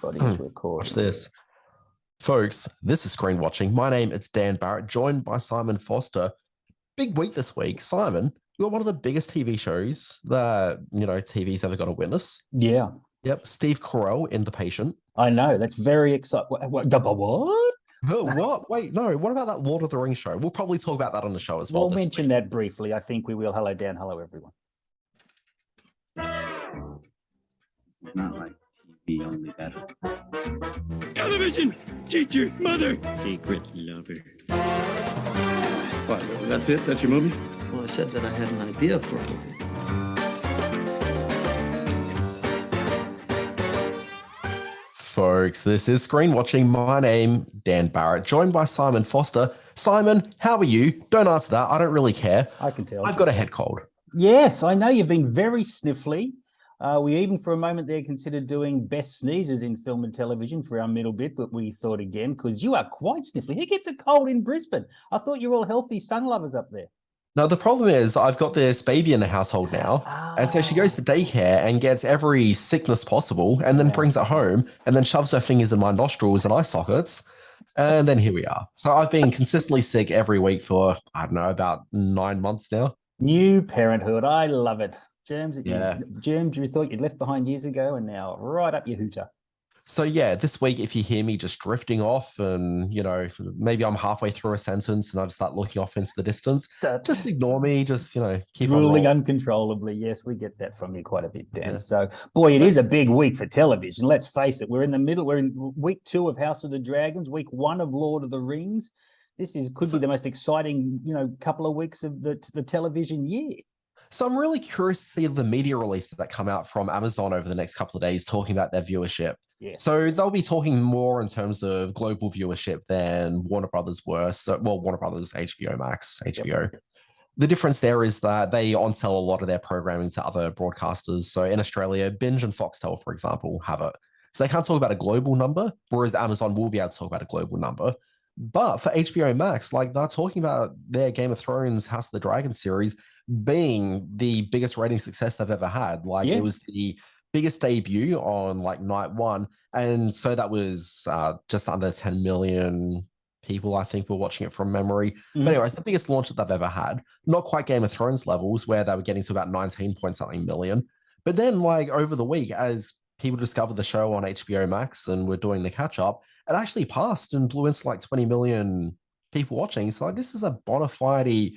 Everybody's recording. Watch this. Folks, this is Screen Watching. My name is Dan Barrett, joined by Simon Foster. Big week this week. Simon, you got one of the biggest TV shows that, TV's ever got to witness. Yeah. Yep, Steve Carell in The Patient. I know. That's very exciting. What? Oh, what? Wait, no. What about that Lord of the Rings show? We'll probably talk about that on the show as well. We'll mention that briefly. I think we will. Hello, Dan. Hello, everyone. It's not like TV, only better. Television! Teacher! Mother! Secret lover. What, that's it? That's your movie? Well, I said that I had an idea for a movie. Folks, this is Screen Watching. My name, Dan Barrett, joined by Simon Foster. Simon, how are you? Don't answer that. I don't really care. I can tell. I've got a head cold. Yes, I know you've been very sniffly. We even for a moment there considered doing best sneezes in film and television for our middle bit, but we thought again, because you are quite sniffly. Who gets a cold in Brisbane? I thought you were all healthy sun lovers up there. No, the problem is I've got this baby in the household now, and so she goes to daycare and gets every sickness possible and then brings it home and then shoves her fingers in my nostrils and eye sockets, and then here we are. So I've been consistently sick every week for, I don't know, about 9 months now. New parenthood. I love it. Germs, Yeah. Germs you thought you'd left behind years ago and now right up your hooter. So yeah, this week, if you hear me just drifting off and, maybe I'm halfway through a sentence and I just start looking off into the distance, just ignore me, just, keep drooling on uncontrollably. Yes, we get that from you quite a bit, Dan. Yeah. So, boy, it is a big week for television. Let's face it. We're in the middle. We're in week 2 of House of the Dragons, week 1 of Lord of the Rings. This could be the most exciting, couple of weeks of the television year. So I'm really curious to see the media releases that come out from Amazon over the next couple of days talking about their viewership. Yes. So they'll be talking more in terms of global viewership than Warner Brothers were. So, Warner Brothers, HBO Max, HBO. Yep. The difference there is that they on-sell a lot of their programming to other broadcasters. So in Australia, Binge and Foxtel, for example, have it. So they can't talk about a global number, whereas Amazon will be able to talk about a global number. But for HBO Max, they're talking about their Game of Thrones, House of the Dragon series being the biggest rating success they've ever had. It was the biggest debut on night 1. And so that was just under 10 million people, I think, were watching it from memory. Mm-hmm. But anyway, it's the biggest launch that they've ever had. Not quite Game of Thrones levels where they were getting to about 19 point something million. But then over the week, as people discovered the show on HBO Max and were doing the catch up, it actually passed and blew into 20 million people watching. So this is a bona fide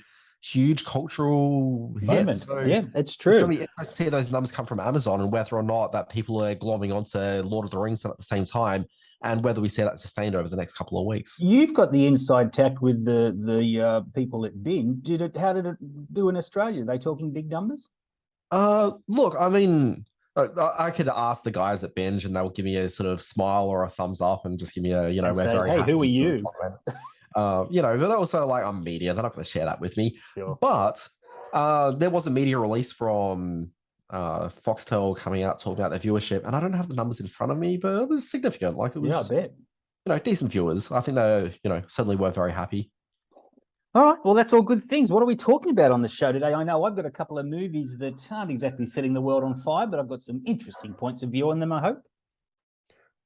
huge cultural hit. So yeah, it's true. It's going to be interesting to see those numbers come from Amazon and whether or not that people are glomming onto Lord of the Rings at the same time, and whether we see that sustained over the next couple of weeks. You've got the inside tact with the people at Binge. How did it do in Australia? Are they talking big numbers? Look, I mean, I could ask the guys at Binge and they'll give me a sort of smile or a thumbs up and just give me a, we're very happy. Hey, who are you? But also I'm media. They're not going to share that with me. Sure. But there was a media release from Foxtel coming out talking about their viewership, and I don't have the numbers in front of me, but it was significant. It was, I bet. Decent viewers. I think they, certainly were very happy. All right. Well, that's all good things. What are we talking about on the show today? I know I've got a couple of movies that aren't exactly setting the world on fire, but I've got some interesting points of view on them, I hope.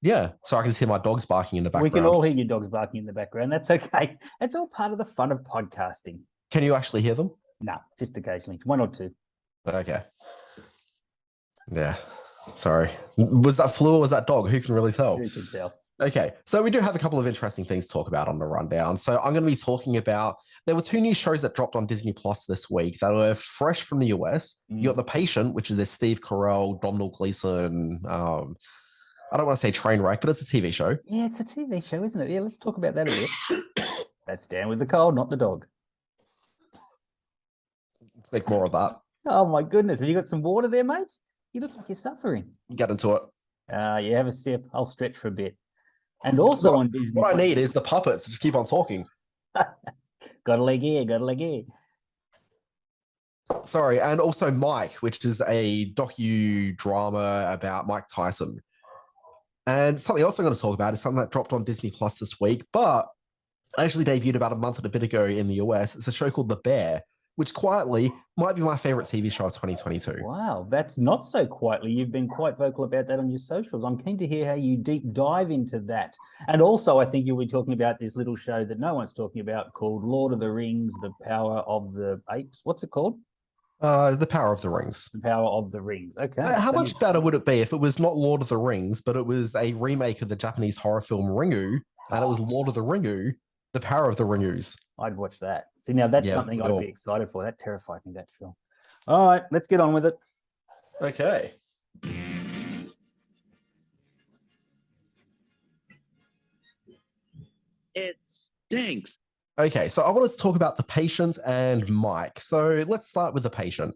Yeah, so I can just hear my dogs barking in the background. We can all hear your dogs barking in the background. That's okay. That's all part of the fun of podcasting. Can you actually hear them? No, just occasionally. 1 or 2. Okay. Yeah, sorry. Was that flu or was that dog? Who can really tell? Who can tell? Okay, so we do have a couple of interesting things to talk about on the rundown. So I'm going to be talking about, there were 2 new shows that dropped on Disney Plus this week that were fresh from the US. You got The Patient, which is this Steve Carell, Domhnall Gleeson, I don't want to say train wreck, but it's a TV show. Yeah, it's a TV show, isn't it? Yeah, let's talk about that a bit. That's Dan with the cold, not the dog. Let's make more of that. Oh, my goodness. Have you got some water there, mate? You look like you're suffering. Get into it. You have a sip. I'll stretch for a bit. And also on Disney. What I need is the puppets to just keep on talking. Got a leg here, got a leg here. Sorry, and also Mike, which is a docudrama about Mike Tyson. And something else I'm going to talk about is something that dropped on Disney Plus this week, but actually debuted about a month and a bit ago in the US. It's a show called The Bear, which quietly might be my favorite TV show of 2022. Wow, that's not so quietly. You've been quite vocal about that on your socials. I'm keen to hear how you deep dive into that. And also, I think you were talking about this little show that no one's talking about called Lord of the Rings, The Power of the Apes. What's it called? The Power of the Rings. The Power of the Rings. Okay. How So much better would it be if it was not Lord of the Rings, but it was a remake of the Japanese horror film Ringu, and it was Lord of the Ringu, The Power of the Ringus? I'd watch that. See, now that's Yeah, something I'd cool. be excited for. That terrified me, that film. All right, let's get on with it. Okay. It stinks. Okay, so I wanted to talk about The Patient and Mike. So let's start with The Patient.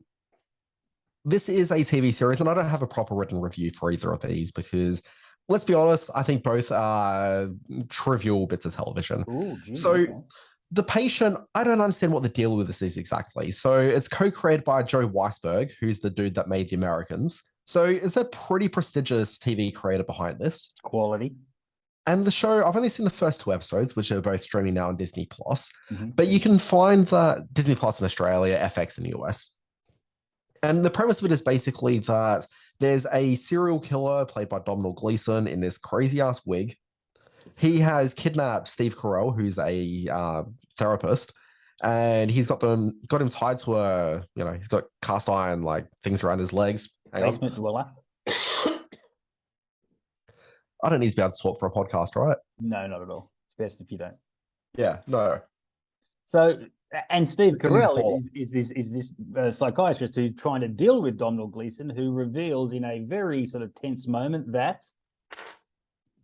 This is a TV series, and I don't have a proper written review for either of these because, let's be honest, I think both are trivial bits of television. Ooh, gee, So okay. The Patient, I don't understand what the deal with this is exactly. So it's co-created by Joe Weisberg, who's the dude that made The Americans. So it's a pretty prestigious TV creator behind this. Quality. And the show, I've only seen the first 2 episodes, which are both streaming now on Disney Plus. Mhm. But you can find that Disney Plus in Australia, FX in the US. And the premise of it is basically that there's a serial killer played by Domhnall Gleeson in this crazy ass wig. He has kidnapped Steve Carell, who's a therapist, and he's got him tied to a, he's got cast iron like things around his legs. Hang on. Basement dweller. I don't need to be able to talk for a podcast, right? No, not at all. It's best if you don't. Yeah, no. So, and Steve gonna be Carell Paul. is this psychiatrist who's trying to deal with Domhnall Gleeson, who reveals in a very sort of tense moment that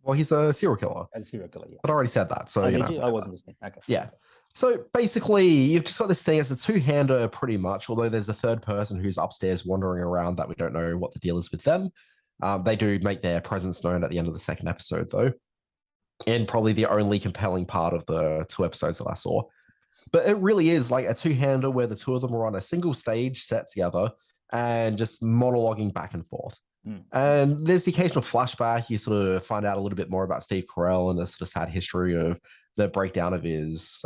Well, he's a serial killer. a serial killer. Yeah. I'd already said that, so Oh, you did know. you? I wasn't listening. Okay. Yeah. So basically, you've just got this thing as a two-hander pretty much, although there's a third person who's upstairs wandering around that we don't know what the deal is with them. They do make their presence known at the end of the second episode, though, and probably the only compelling part of the 2 episodes that I saw. But it really is like a two-hander where the 2 of them are on a single stage set together and just monologuing back and forth. And there's the occasional flashback. You sort of find out a little bit more about Steve Carell and the sort of sad history of the breakdown of his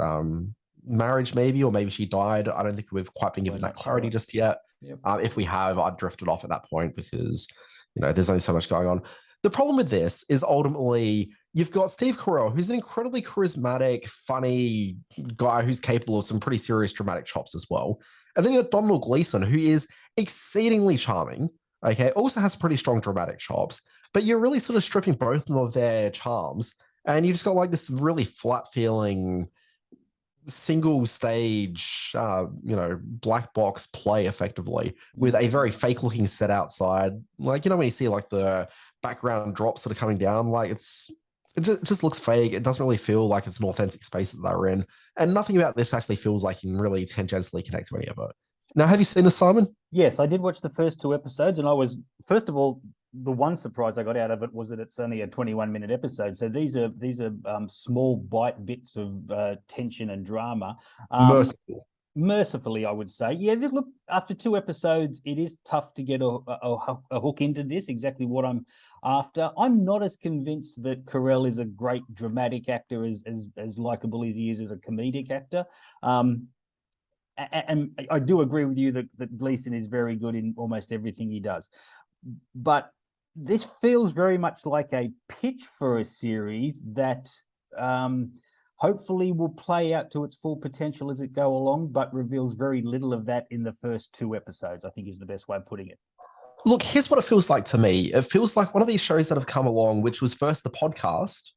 marriage, maybe, or maybe she died. I don't think we've quite been given that clarity just yet. Yep. If we have, I'd drifted off at that point because, there's only so much going on. The problem with this is ultimately you've got Steve Carell, who's an incredibly charismatic, funny guy who's capable of some pretty serious dramatic chops as well. And then you've got Domhnall Gleeson, who is exceedingly charming. Okay, also has pretty strong dramatic chops, but you're really sort of stripping both of them of their charms, and you just got like this really flat feeling single stage, black box play effectively with a very fake looking set outside. Like, when you see like the background drops that are coming down, like it just looks fake. It doesn't really feel like it's an authentic space that they're in, and nothing about this actually feels like you can really tangentially connect to any of it. Now, have you seen this, Simon? Yes, I did watch the first 2 episodes, and I was, first of all, the one surprise I got out of it was that it's only a 21-minute episode. So these are small bite bits of tension and drama. Mercifully, I would say. Yeah, look, after 2 episodes, it is tough to get a hook into this, exactly what I'm after. I'm not as convinced that Carell is a great dramatic actor as likable as he is as a comedic actor. And I do agree with you that Gleeson is very good in almost everything he does. But this feels very much like a pitch for a series that hopefully will play out to its full potential as it go along, but reveals very little of that in the first 2 episodes, I think is the best way of putting it. Look, here's what it feels like to me. It feels like one of these shows that have come along, which was first The Podcast,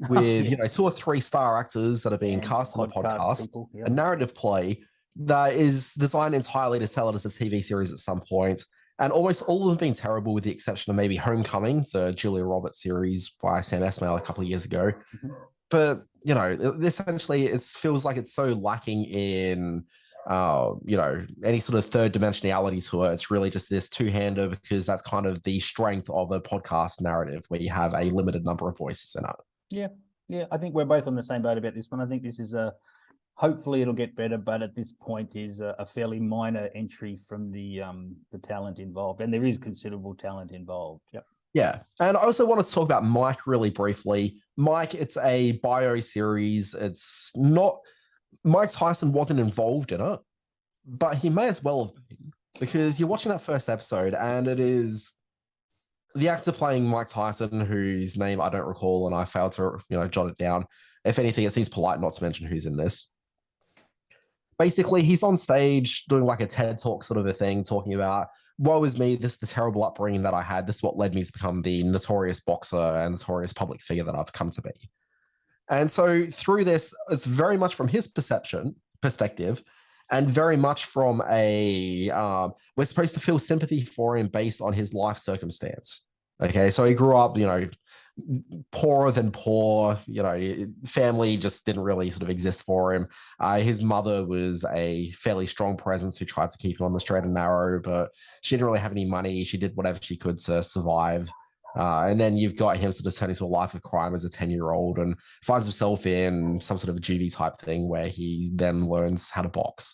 with Yes. 2 or 3 star actors that are being cast in the podcast, people, yeah. a narrative play that is designed entirely to sell it as a TV series at some point, and almost all of them being terrible with the exception of maybe Homecoming, the Julia Roberts series by Sam Esmail a couple of years ago. Mhm. But, essentially it feels like it's so lacking in, any sort of third dimensionality to it. It's really just this two-hander because that's kind of the strength of a podcast narrative where you have a limited number of voices in it. Yeah, I think we're both on the same boat about this one. I think this is hopefully it'll get better, but at this point is a fairly minor entry from the talent involved, and there is considerable talent involved. Yep. Yeah, and I also want to talk about Mike really briefly. Mike, it's a bio series. It's not. Mike Tyson wasn't involved in it, but he may as well have been, because you're watching that first episode and it is the actor playing Mike Tyson, whose name I don't recall and I failed to, jot it down. If anything, it seems polite not to mention who's in this. Basically, he's on stage doing like a TED Talk sort of a thing, talking about, woe is me, this is the terrible upbringing that I had. This is what led me to become the notorious boxer and notorious public figure that I've come to be. And so through this, it's very much from his perspective, and very much from we're supposed to feel sympathy for him based on his life circumstance. Okay, so he grew up, poorer than poor, family just didn't really sort of exist for him. His mother was a fairly strong presence who tried to keep him on the straight and narrow, but she didn't really have any money. She did whatever she could to survive. And then you've got him sort of turning to a life of crime as a 10-year-old and finds himself in some sort of a juvie type thing where he then learns how to box.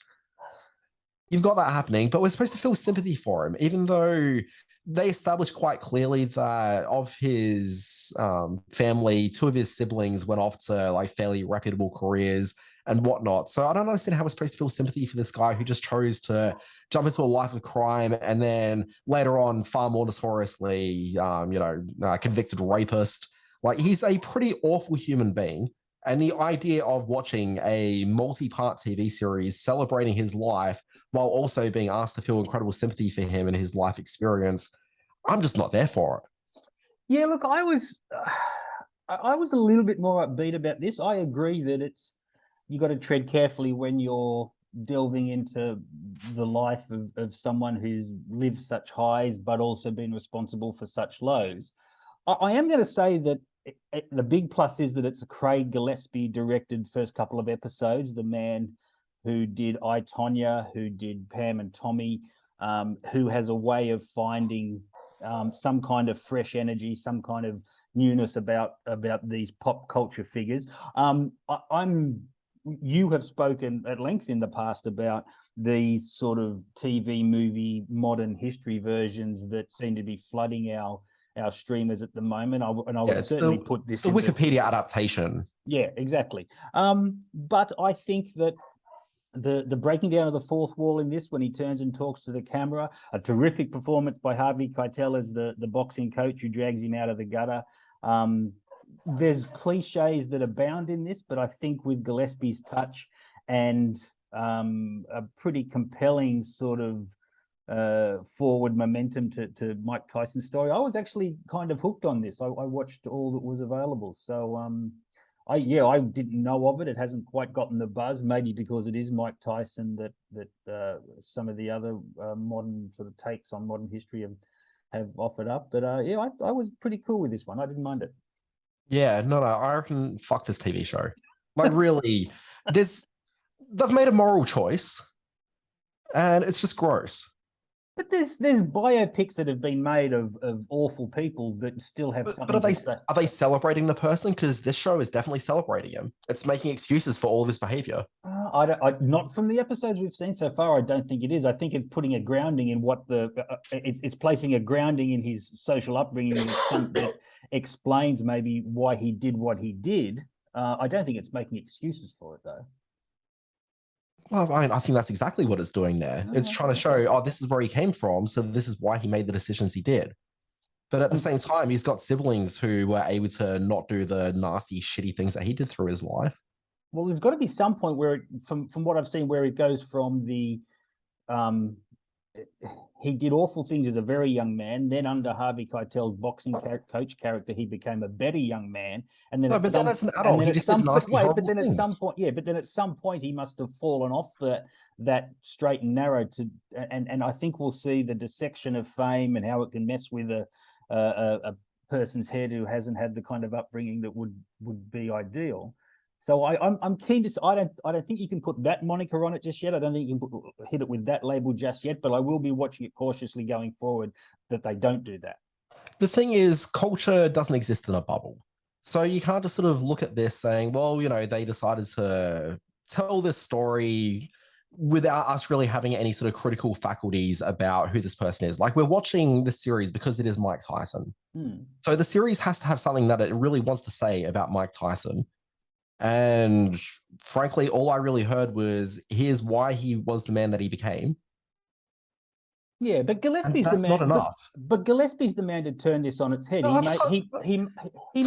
You've got that happening, but we're supposed to feel sympathy for him, even though they established quite clearly that of his family, 2 of his siblings went off to like fairly reputable careers and whatnot. So I don't understand how we're supposed to feel sympathy for this guy who just chose to jump into a life of crime and then later on, far more notoriously, convicted rapist. Like, he's a pretty awful human being. And the idea of watching a multi-part TV series celebrating his life while also being asked to feel incredible sympathy for him and his life experience, I'm just not there for it. Yeah, look, I was a little bit more upbeat about this. I agree that you got to tread carefully when you're delving into the life of someone who's lived such highs, but also been responsible for such lows. I am going to say that the big plus is that it's a Craig Gillespie directed first couple of episodes, the man who did I, Tonya, who did Pam and Tommy, who has a way of finding some kind of fresh energy, some kind of newness about these pop culture figures. You have spoken at length in the past about these sort of TV movie modern history versions that seem to be flooding our streamers at the moment. I would certainly put this the Wikipedia adaptation. Yeah, exactly. But I think that the breaking down of the fourth wall in this, when he turns and talks to the camera, a terrific performance by Harvey Keitel as the boxing coach who drags him out of the gutter. There's cliches that abound in this, but I think with Gillespie's touch and a pretty compelling sort of forward momentum to Mike Tyson's story, I was actually kind of hooked on this. I watched all that was available. So I didn't know of it. It hasn't quite gotten the buzz, maybe because it is Mike Tyson that some of the other modern sort of takes on modern history have offered up. But I was pretty cool with this one. I didn't mind it. Yeah, no, I reckon fuck this TV show. Like, really, they've made a moral choice and it's just gross. But there's biopics that have been made of awful people that still have something. But are they celebrating the person? Because this show is definitely celebrating him. It's making excuses for all of his behavior. Not from the episodes we've seen so far. I don't think it is. I think it's putting a grounding in what it's placing a grounding in his social upbringing that explains maybe why he did what he did. I don't think it's making excuses for it though. Well, I think that's exactly what it's doing there. It's trying to show, this is where he came from, so this is why he made the decisions he did. But at the same time, he's got siblings who were able to not do the nasty, shitty things that he did through his life. Well, there's got to be some point where, from what I've seen, where it goes from the he did awful things as a very young man. Then under Harvey Keitel's boxing coach character, he became a better young man. And then, but then as an adult, he just did nasty, horrible things. But then at some point, he must have fallen off that straight and narrow and I think we'll see the dissection of fame and how it can mess with a person's head who hasn't had the kind of upbringing that would be ideal. So I'm keen to. I don't think you can put that moniker on it just yet. I don't think you can hit it with that label just yet. But I will be watching it cautiously going forward that they don't do that. The thing is, culture doesn't exist in a bubble, so you can't just sort of look at this saying, well, they decided to tell this story without us really having any sort of critical faculties about who this person is. Like, we're watching this series because it is Mike Tyson. So the series has to have something that it really wants to say about Mike Tyson. And frankly, all I really heard was here's why he was the man that he became. Yeah, but And Gillespie's the that's man. not enough. But Gillespie's the man to turn this on its head. No, He I'm made just- he Come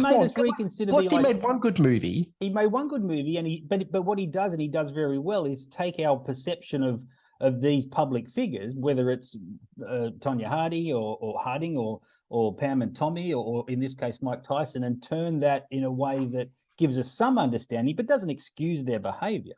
made on, us reconsider the Gillespie idea. made one good movie. He made one good movie, and but what he does, and he does very well, is take our perception of these public figures, whether it's Tonya Hardy or Harding or Pam and Tommy, or in this case Mike Tyson, and turn that in a way that gives us some understanding, but doesn't excuse their behaviour.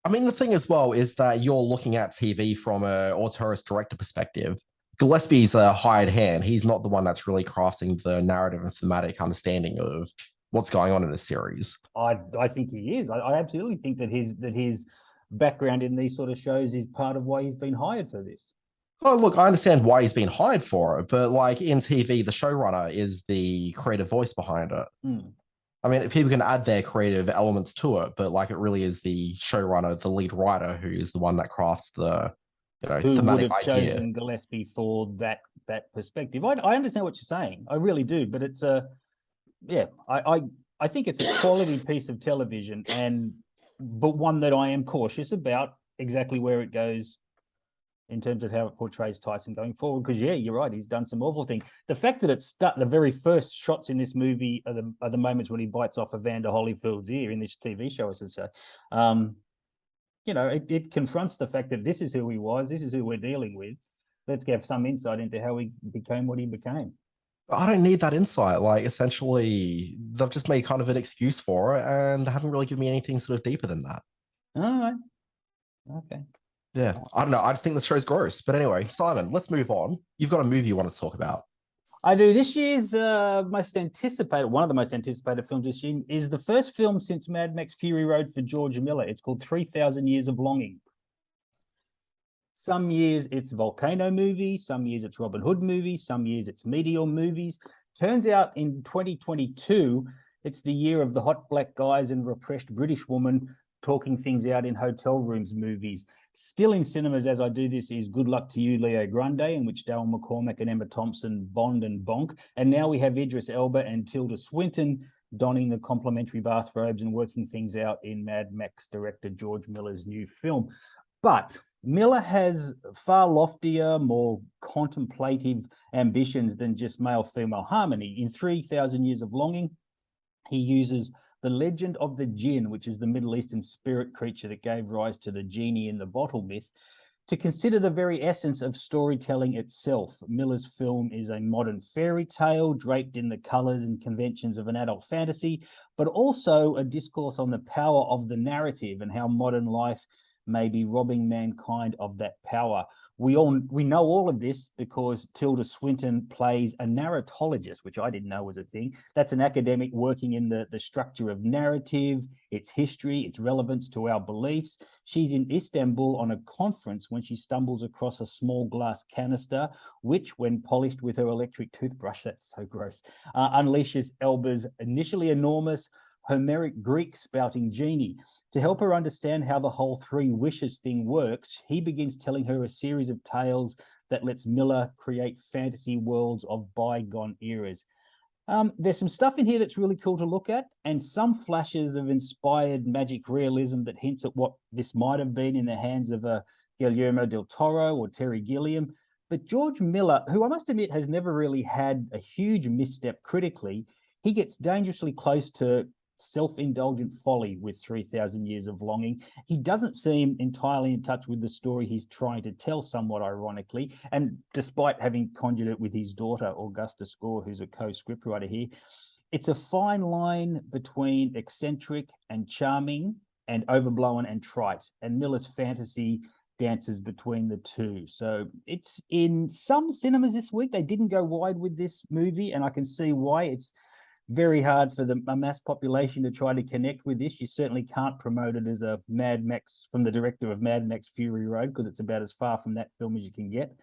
I mean, the thing as well is that you're looking at TV from a auteurist director perspective. Gillespie's a hired hand. He's not the one that's really crafting the narrative and thematic understanding of what's going on in the series. I think he is. I absolutely think that his background in these sort of shows is part of why he's been hired for this. Oh, look, I understand why he's been hired for it, but like in TV, the showrunner is the creative voice behind it. Mm. I mean, people can add their creative elements to it, but like it really is the showrunner, the lead writer, who is the one that crafts the Who would thematic have idea. chosen Gillespie for that perspective? I understand what you're saying. I really do, but it's I think it's a quality piece of television, but one that I am cautious about exactly where it goes in terms of how it portrays Tyson going forward. Because yeah, you're right, he's done some awful things. The fact that the very first shots in this movie are the moments when he bites off Evander Holyfield's ear in this TV show, I should say. It confronts the fact that this is who he was, this is who we're dealing with. Let's give some insight into how he became what he became. I don't need that insight. Like, essentially, they've just made kind of an excuse for it, and they haven't really given me anything sort of deeper than that. All right. Okay. Yeah, I don't know. I just think the show's gross. But anyway, Simon, let's move on. You've got a movie you want to talk about. I do. This year's one of the most anticipated films this year is the first film since Mad Max Fury Road for George Miller. It's called 3,000 Years of Longing. Some years it's volcano movies, some years it's Robin Hood movies, some years it's meteor movies. Turns out in 2022, it's the year of the hot black guys and repressed British woman talking things out in hotel rooms movies. Still in cinemas as I do this is Good Luck to You, Leo Grande, in which Dale McCormack and Emma Thompson bond and bonk. And now we have Idris Elba and Tilda Swinton donning the complimentary bathrobes and working things out in Mad Max director George Miller's new film. But Miller has far loftier, more contemplative ambitions than just male-female harmony. In 3,000 Years of Longing, he uses the legend of the jinn, which is the Middle Eastern spirit creature that gave rise to the genie in the bottle myth, to consider the very essence of storytelling itself. Miller's film is a modern fairy tale draped in the colours and conventions of an adult fantasy, but also a discourse on the power of the narrative and how modern life may be robbing mankind of that power. We know all of this because Tilda Swinton plays a narratologist, which I didn't know was a thing. That's an academic working in the structure of narrative, its history, its relevance to our beliefs. She's in Istanbul on a conference when she stumbles across a small glass canister, which, when polished with her electric toothbrush, that's so gross, unleashes Elba's initially enormous Homeric Greek spouting genie. To help her understand how the whole three wishes thing works, he begins telling her a series of tales that lets Miller create fantasy worlds of bygone eras. There's some stuff in here that's really cool to look at, and some flashes of inspired magic realism that hints at what this might have been in the hands of a Guillermo del Toro or Terry Gilliam. But George Miller, who I must admit has never really had a huge misstep critically, he gets dangerously close to self-indulgent folly with 3,000 Years of Longing. He doesn't seem entirely in touch with the story he's trying to tell, somewhat ironically, and despite having conjured it with his daughter, Augusta Score, who's a co-scriptwriter here, it's a fine line between eccentric and charming and overblown and trite, and Miller's fantasy dances between the two. So it's in some cinemas this week. They didn't go wide with this movie, and I can see why. It's very hard for a mass population to try to connect with this. You certainly can't promote it as a Mad Max from the director of Mad Max Fury Road, because it's about as far from that film as you can get.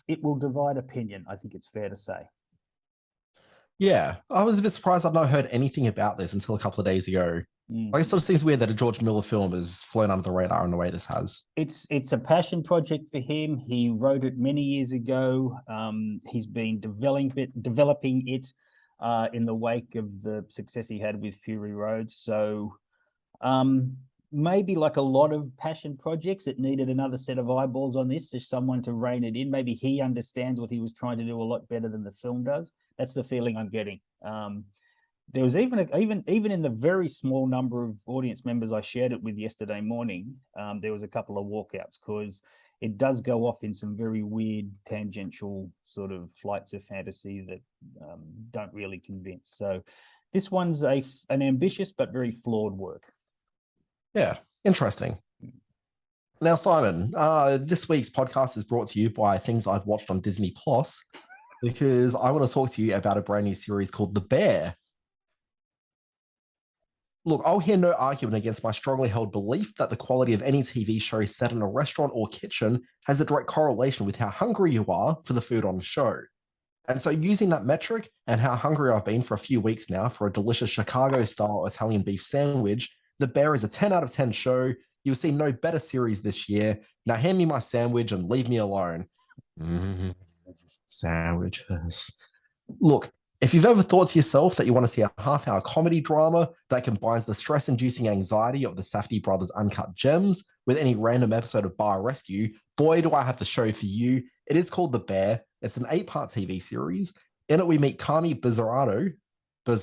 It will divide opinion, I think it's fair to say. Yeah, I was a bit surprised I've not heard anything about this until a couple of days ago. Like, it sort of seems weird that a George Miller film has flown under the radar in the way this has. It's a passion project for him. He wrote it many years ago. He's been developing it in the wake of the success he had with Fury Road. So maybe like a lot of passion projects, it needed another set of eyeballs on this, just someone to rein it in. Maybe he understands what he was trying to do a lot better than the film does. That's the feeling I'm getting. There was even in the very small number of audience members I shared it with yesterday morning, there was a couple of walkouts because it does go off in some very weird tangential sort of flights of fantasy that don't really convince. So this one's an ambitious but very flawed work. Yeah, interesting. Now, Simon, this week's podcast is brought to you by things I've watched on Disney Plus, because I want to talk to you about a brand new series called The Bear. Look, I'll hear no argument against my strongly held belief that the quality of any TV show set in a restaurant or kitchen has a direct correlation with how hungry you are for the food on the show. And so using that metric and how hungry I've been for a few weeks now for a delicious Chicago-style Italian beef sandwich, The Bear is a 10 out of 10 show. You'll see no better series this year. Now hand me my sandwich and leave me alone. Sandwiches. Look, if you've ever thought to yourself that you want to see a half-hour comedy drama that combines the stress-inducing anxiety of the Safdie brothers' uncut gems with any random episode of Bar Rescue, boy, do I have the show for you. It is called The Bear. It's an 8-part TV series. In it, we meet Carmi Bizzardo. We'll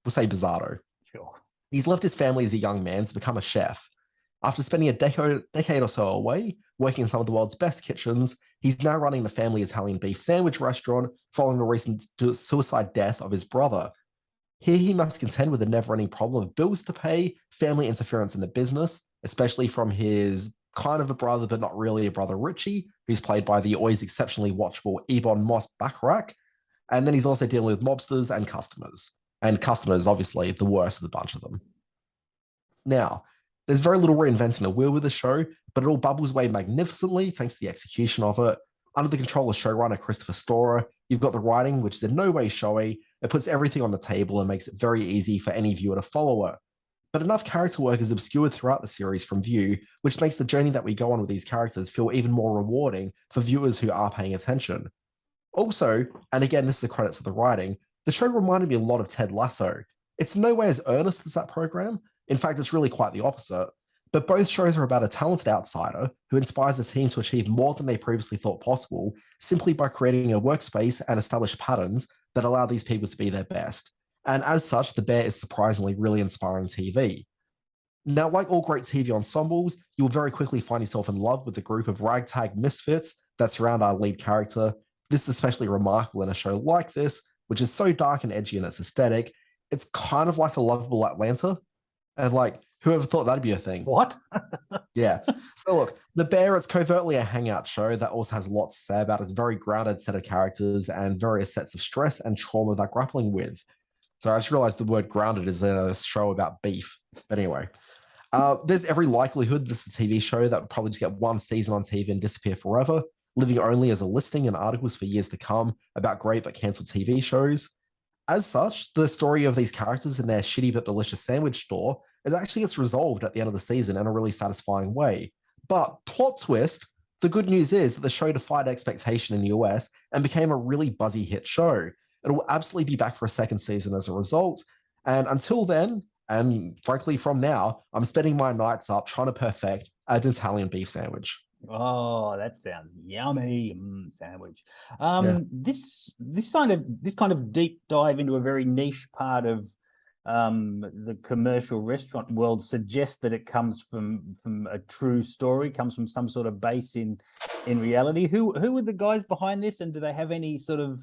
say Bizzardo. Sure. He's left his family as a young man to become a chef. After spending a decade or so away, working in some of the world's best kitchens, he's now running the family Italian beef sandwich restaurant following the recent suicide death of his brother. Here he must contend with the never-ending problem of bills to pay, family interference in the business, especially from his kind of a brother but not really a brother Richie, who's played by the always exceptionally watchable Ebon Moss-Bachrach. And then he's also dealing with mobsters and customers. And customers, obviously, the worst of the bunch of them. Now, there's very little reinventing the wheel with the show, but it all bubbles away magnificently thanks to the execution of it. Under the control of showrunner Christopher Storer, you've got the writing, which is in no way showy. It puts everything on the table and makes it very easy for any viewer to follow it. But enough character work is obscured throughout the series from view, which makes the journey that we go on with these characters feel even more rewarding for viewers who are paying attention. Also, and again, this is the credits of the writing, the show reminded me a lot of Ted Lasso. It's in no way as earnest as that program. In fact, it's really quite the opposite. But both shows are about a talented outsider who inspires the team to achieve more than they previously thought possible, simply by creating a workspace and established patterns that allow these people to be their best. And as such, The Bear is surprisingly really inspiring TV. Now, like all great TV ensembles, you'll very quickly find yourself in love with the group of ragtag misfits that surround our lead character. This is especially remarkable in a show like this, which is so dark and edgy in its aesthetic. It's kind of like a lovable Atlanta. And like, whoever thought that'd be a thing? What? Yeah. So look, The Bear, it's covertly a hangout show that also has lots to say about its very grounded set of characters and various sets of stress and trauma they're grappling with. So I just realized the word grounded is in a show about beef. But anyway, there's every likelihood this is a TV show that would probably just get one season on TV and disappear forever, living only as a listing in articles for years to come about great but cancelled TV shows. As such, the story of these characters in their shitty but delicious sandwich store, it actually gets resolved at the end of the season in a really satisfying way. But plot twist, the good news is that the show defied expectation in the US and became a really buzzy hit show. It will absolutely be back for a second season as a result. And until then, and frankly from now, I'm spending my nights up trying to perfect an Italian beef sandwich. Oh, that sounds yummy. Sandwich. Yeah. This kind of deep dive into a very niche part of the commercial restaurant world suggests that it comes from a true story, comes from some sort of base in reality. Who are the guys behind this, and do they have any sort of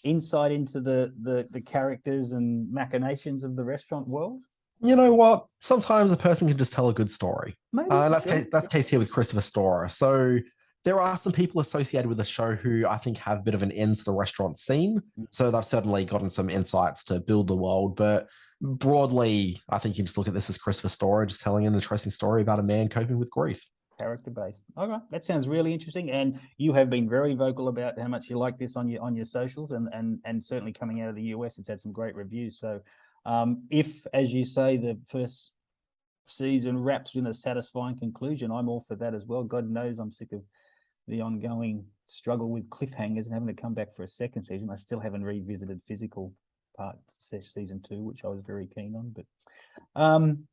insight into the characters and machinations of the restaurant world? You know what? Sometimes a person can just tell a good story. Maybe. That's the case here with Christopher Storer. So there are some people associated with the show who I think have a bit of an in to the restaurant scene. So they've certainly gotten some insights to build the world. But broadly, I think you just look at this as Christopher Storer just telling an interesting story about a man coping with grief. Character based. Okay, that sounds really interesting. And you have been very vocal about how much you like this on your socials, and certainly coming out of the US, it's had some great reviews. So if, as you say, the first season wraps in a satisfying conclusion, I'm all for that as well. God knows I'm sick of the ongoing struggle with cliffhangers and having to come back for a second season. I still haven't revisited physical season 2, which I was very keen on. But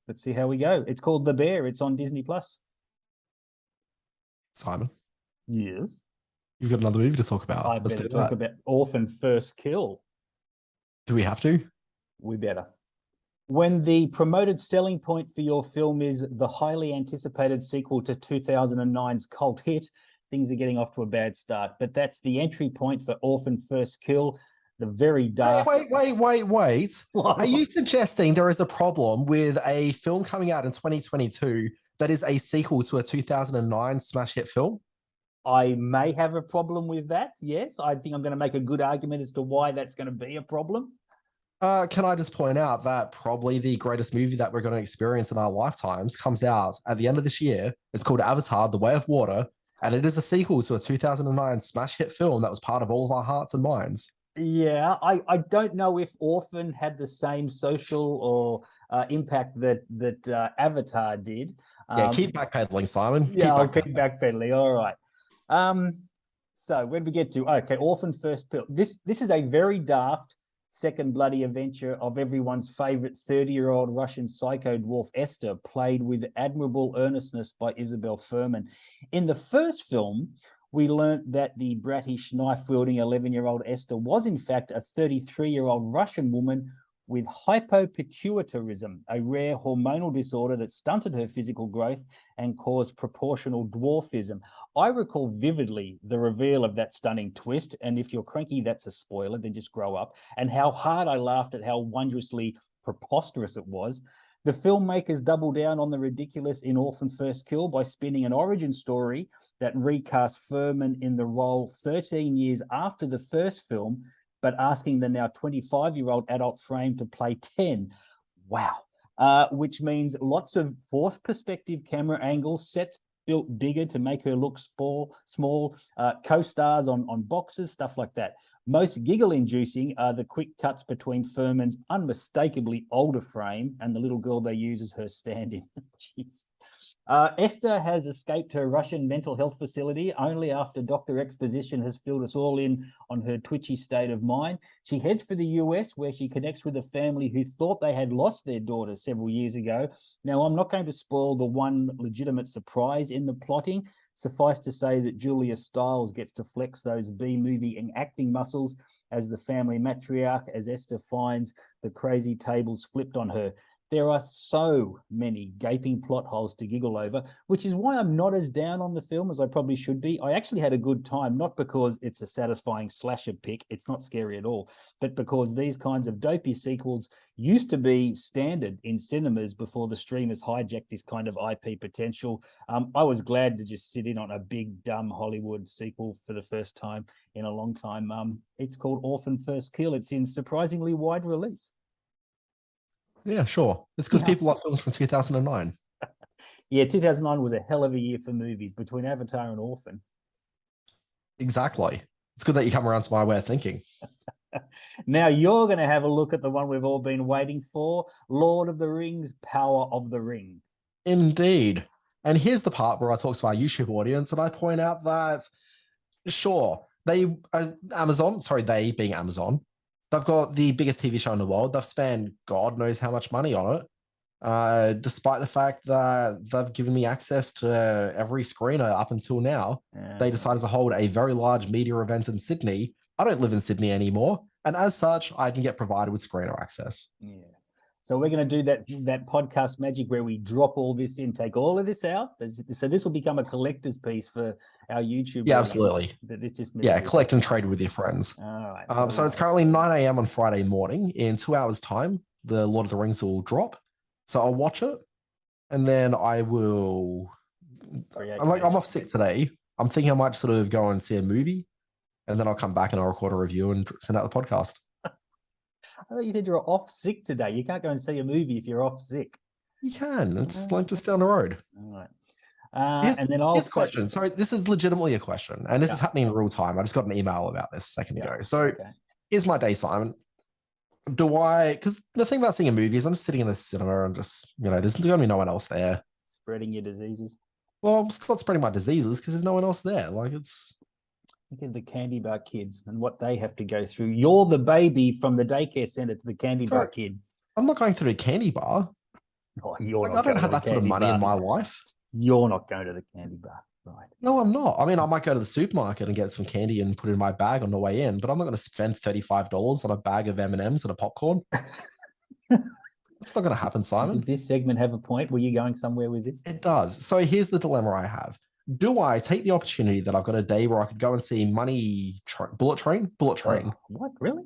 let's see how we go. It's called The Bear. It's on Disney Plus. Simon, Yes. you've got another movie to talk about. I Let's better do talk that. about Orphan First Kill. Do we have to? We better. When the promoted selling point for your film is the highly anticipated sequel to 2009's cult hit, things are getting off to a bad start. But that's the entry point for Orphan First Kill, the very dark. Wait. Are you suggesting there is a problem with a film coming out in 2022 that is a sequel to a 2009 smash hit film? I may have a problem with that. Yes, I think I'm going to make a good argument as to why that's going to be a problem. Can I just point out that probably the greatest movie that we're going to experience in our lifetimes comes out at the end of this year. It's called Avatar: The Way of Water, and it is a sequel to a 2009 smash hit film that was part of all of our hearts and minds. Yeah, I don't know if Orphan had the same social or impact that Avatar did. Yeah, keep backpedaling, Simon. I'll keep backpedaling. All right. So where did we get to? Okay, Orphan First Kill. This is a very daft second bloody adventure of everyone's favorite 30-year-old Russian psycho dwarf Esther, played with admirable earnestness by Isabel Fuhrman. In the first film, we learnt that the bratty, knife-wielding 11-year-old Esther was in fact a 33-year-old Russian woman with hypopituitarism, a rare hormonal disorder that stunted her physical growth and caused proportional dwarfism. I recall vividly the reveal of that stunning twist, and if you're cranky, that's a spoiler, then just grow up, and how hard I laughed at how wondrously preposterous it was. The filmmakers double down on the ridiculous in Orphan First Kill by spinning an origin story that recast Fuhrman in the role 13 years after the first film, but asking the now 25-year-old adult frame to play 10. Wow. Which means lots of forced perspective camera angles, sets built bigger to make her look small, co-stars on boxes, stuff like that. Most giggle-inducing are the quick cuts between Fuhrman's unmistakably older frame and the little girl they use as her stand-in. Jeez. Esther has escaped her Russian mental health facility only after Dr. Exposition has filled us all in on her twitchy state of mind. She heads for the US, where she connects with a family who thought they had lost their daughter several years ago. Now, I'm not going to spoil the one legitimate surprise in the plotting. Suffice to say that Julia Stiles gets to flex those B-movie acting muscles as the family matriarch, as Esther finds the crazy tables flipped on her. There are so many gaping plot holes to giggle over, which is why I'm not as down on the film as I probably should be. I actually had a good time, not because it's a satisfying slasher pick, it's not scary at all, but because these kinds of dopey sequels used to be standard in cinemas before the streamers hijacked this kind of IP potential. I was glad to just sit in on a big, dumb Hollywood sequel for the first time in a long time. It's called Orphan First Kill. It's in surprisingly wide release. Yeah, sure. It's because people like films from 2009. Yeah, 2009 was a hell of a year for movies between Avatar and Orphan. Exactly. It's good that you come around to my way of thinking. Now you're going to have a look at the one we've all been waiting for, Lord of the Rings, Power of the Ring. Indeed. And here's the part where I talk to our YouTube audience and I point out that, sure, they being Amazon, they've got the biggest TV show in the world. They've spent God knows how much money on it, despite the fact that they've given me access to every screener up until now. They decided to hold a very large media event in Sydney. I don't live in Sydney anymore, and as such, I can get provided with screener access. Yeah. So we're going to do that podcast magic where we drop all this in, take all of this out. So this will become a collector's piece for our YouTube. Yeah, audience. absolutely. This just collect and trade with your friends. All right. So it's currently 9 a.m. on Friday morning. In 2 hours' time, the Lord of the Rings will drop. So I'll watch it, and then I will. I'm off sick today. I'm thinking I might sort of go and see a movie, and then I'll come back and I'll record a review and send out the podcast. I thought you said you're off sick today. You can't go and see a movie if you're off sick. You can. It's like just down the road. All right. And then here's a question. Sorry, this is legitimately a question, and this is happening in real time. I just got an email about this a second ago. So here's my day, Simon. Because the thing about seeing a movie is I'm just sitting in the cinema and just, there's going to be no one else there. Spreading your diseases. Well, I'm not spreading my diseases because there's no one else there. Look at the candy bar kids and what they have to go through. You're the baby from the daycare center to the candy bar Sorry. kid. I'm not going through a candy bar. Oh, you're Like, not I don't going have to the that sort of candy money in bar. my life. You're not going to the candy bar, right? No, I'm not. I mean, I might go to the supermarket and get some candy and put it in my bag on the way in, but I'm not going to spend $35 on a bag of M&Ms and a popcorn. It's not going to happen, Simon. Did this segment have a point? Were you going somewhere with this? It does. So here's the dilemma I have. Do I take the opportunity that I've got a day where I could go and see Bullet Train? Bullet Train. Oh, what, really?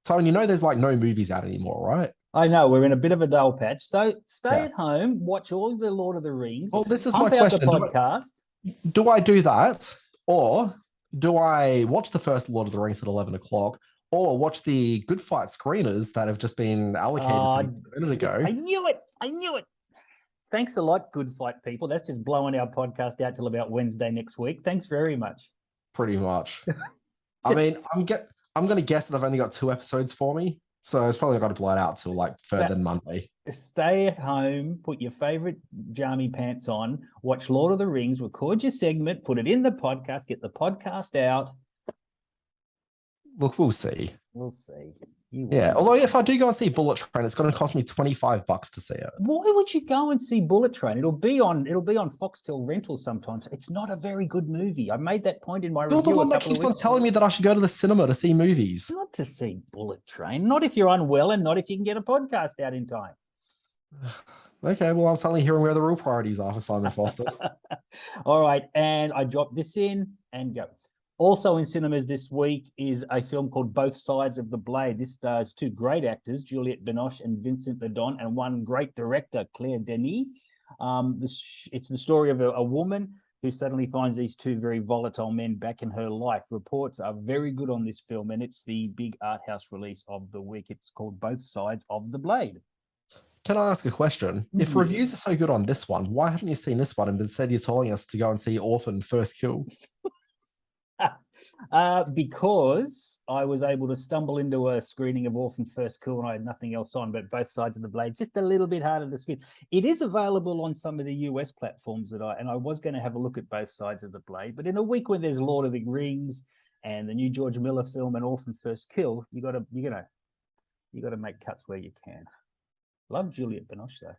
Simon, you know there's like no movies out anymore, right? I know, we're in a bit of a dull patch. So stay Yeah. at home, watch all the Lord of the Rings. Well, this is my pump out question. the podcast. Do I do that? Or do I watch the first Lord of the Rings at 11 o'clock? Or watch the Good Fight screeners that have just been allocated a minute ago? I knew it. I knew it. Thanks a lot, Good Fight people. That's just blowing our podcast out till about Wednesday next week. Thanks very much. Pretty much. I mean, I'm going to guess that they've only got 2 episodes for me. So it's probably got to blow it out till like further than Monday. Stay at home, put your favorite jammy pants on, watch Lord of the Rings, record your segment, put it in the podcast, get the podcast out. Look, we'll see. We'll see. You Yeah. will. Although if I do go and see Bullet Train, it's going to cost me $25 to see it. Why would you go and see Bullet Train? It'll be on Foxtel Rentals sometimes. It's not a very good movie. I made that point in my You're review. the one that keeps on telling me that I should go to the cinema to see movies. Not to see Bullet Train. Not if you're unwell and not if you can get a podcast out in time. Okay, well, I'm suddenly hearing where the real priorities are for Simon Foster. All right, and I dropped this in and go. Also in cinemas this week is a film called Both Sides of the Blade. This stars 2 great actors, Juliette Binoche and Vincent LeDon, and one great director, Claire Denis. It's the story of a woman who suddenly finds these 2 very volatile men back in her life. Reports are very good on this film, and it's the big art house release of the week. It's called Both Sides of the Blade. Can I ask a question? If reviews are so good on this one, why haven't you seen this one and instead you're telling us to go and see Orphan First Kill? Because I was able to stumble into a screening of Orphan First Kill and I had nothing else on, but Both Sides of the Blade, just a little bit harder to screen. It is available on some of the US platforms and I was going to have a look at Both Sides of the Blade, but in a week when there's Lord of the Rings and the new George Miller film and Orphan First Kill, you got to make cuts where you can. Love Juliette Binoche though.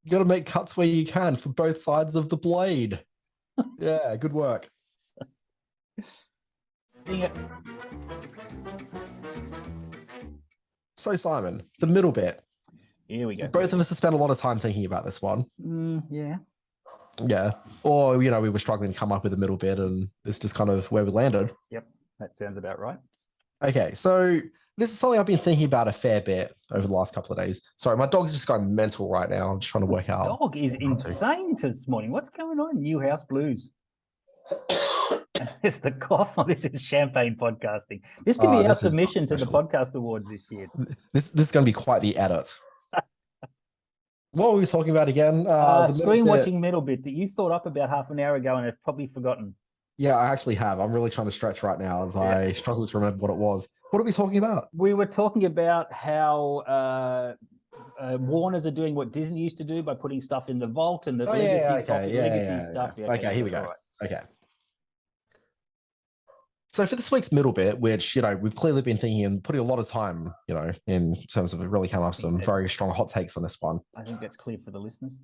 You got to make cuts where you can for both sides of the blade. Yeah, good work. So, Simon, the middle bit. Here we go. Both of us have spent a lot of time thinking about this one. Yeah. Yeah. Or, we were struggling to come up with a middle bit and it's just kind of where we landed. Yep. That sounds about right. Okay. So, this is something I've been thinking about a fair bit over the last couple of days. Sorry, my dog's just going mental right now. I'm just trying to work out. Dog is insane this morning. What's going on? New House Blues. It's the cough. This is champagne podcasting. This can be our submission to the podcast awards this year. This is going to be quite the edit. What were we talking about again? Screen watching middle bit that you thought up about half an hour ago and have probably forgotten. Yeah, I actually have. I'm really trying to stretch right now as I struggle to remember what it was. What are we talking about? We were talking about how Warners are doing what Disney used to do by putting stuff in the vault and the legacy stuff. Yeah, okay, here we go. Right. Okay. So for this week's middle bit, which, we've clearly been thinking and putting a lot of time, in terms of really come up some very strong hot takes on this one. I think that's clear for the listeners.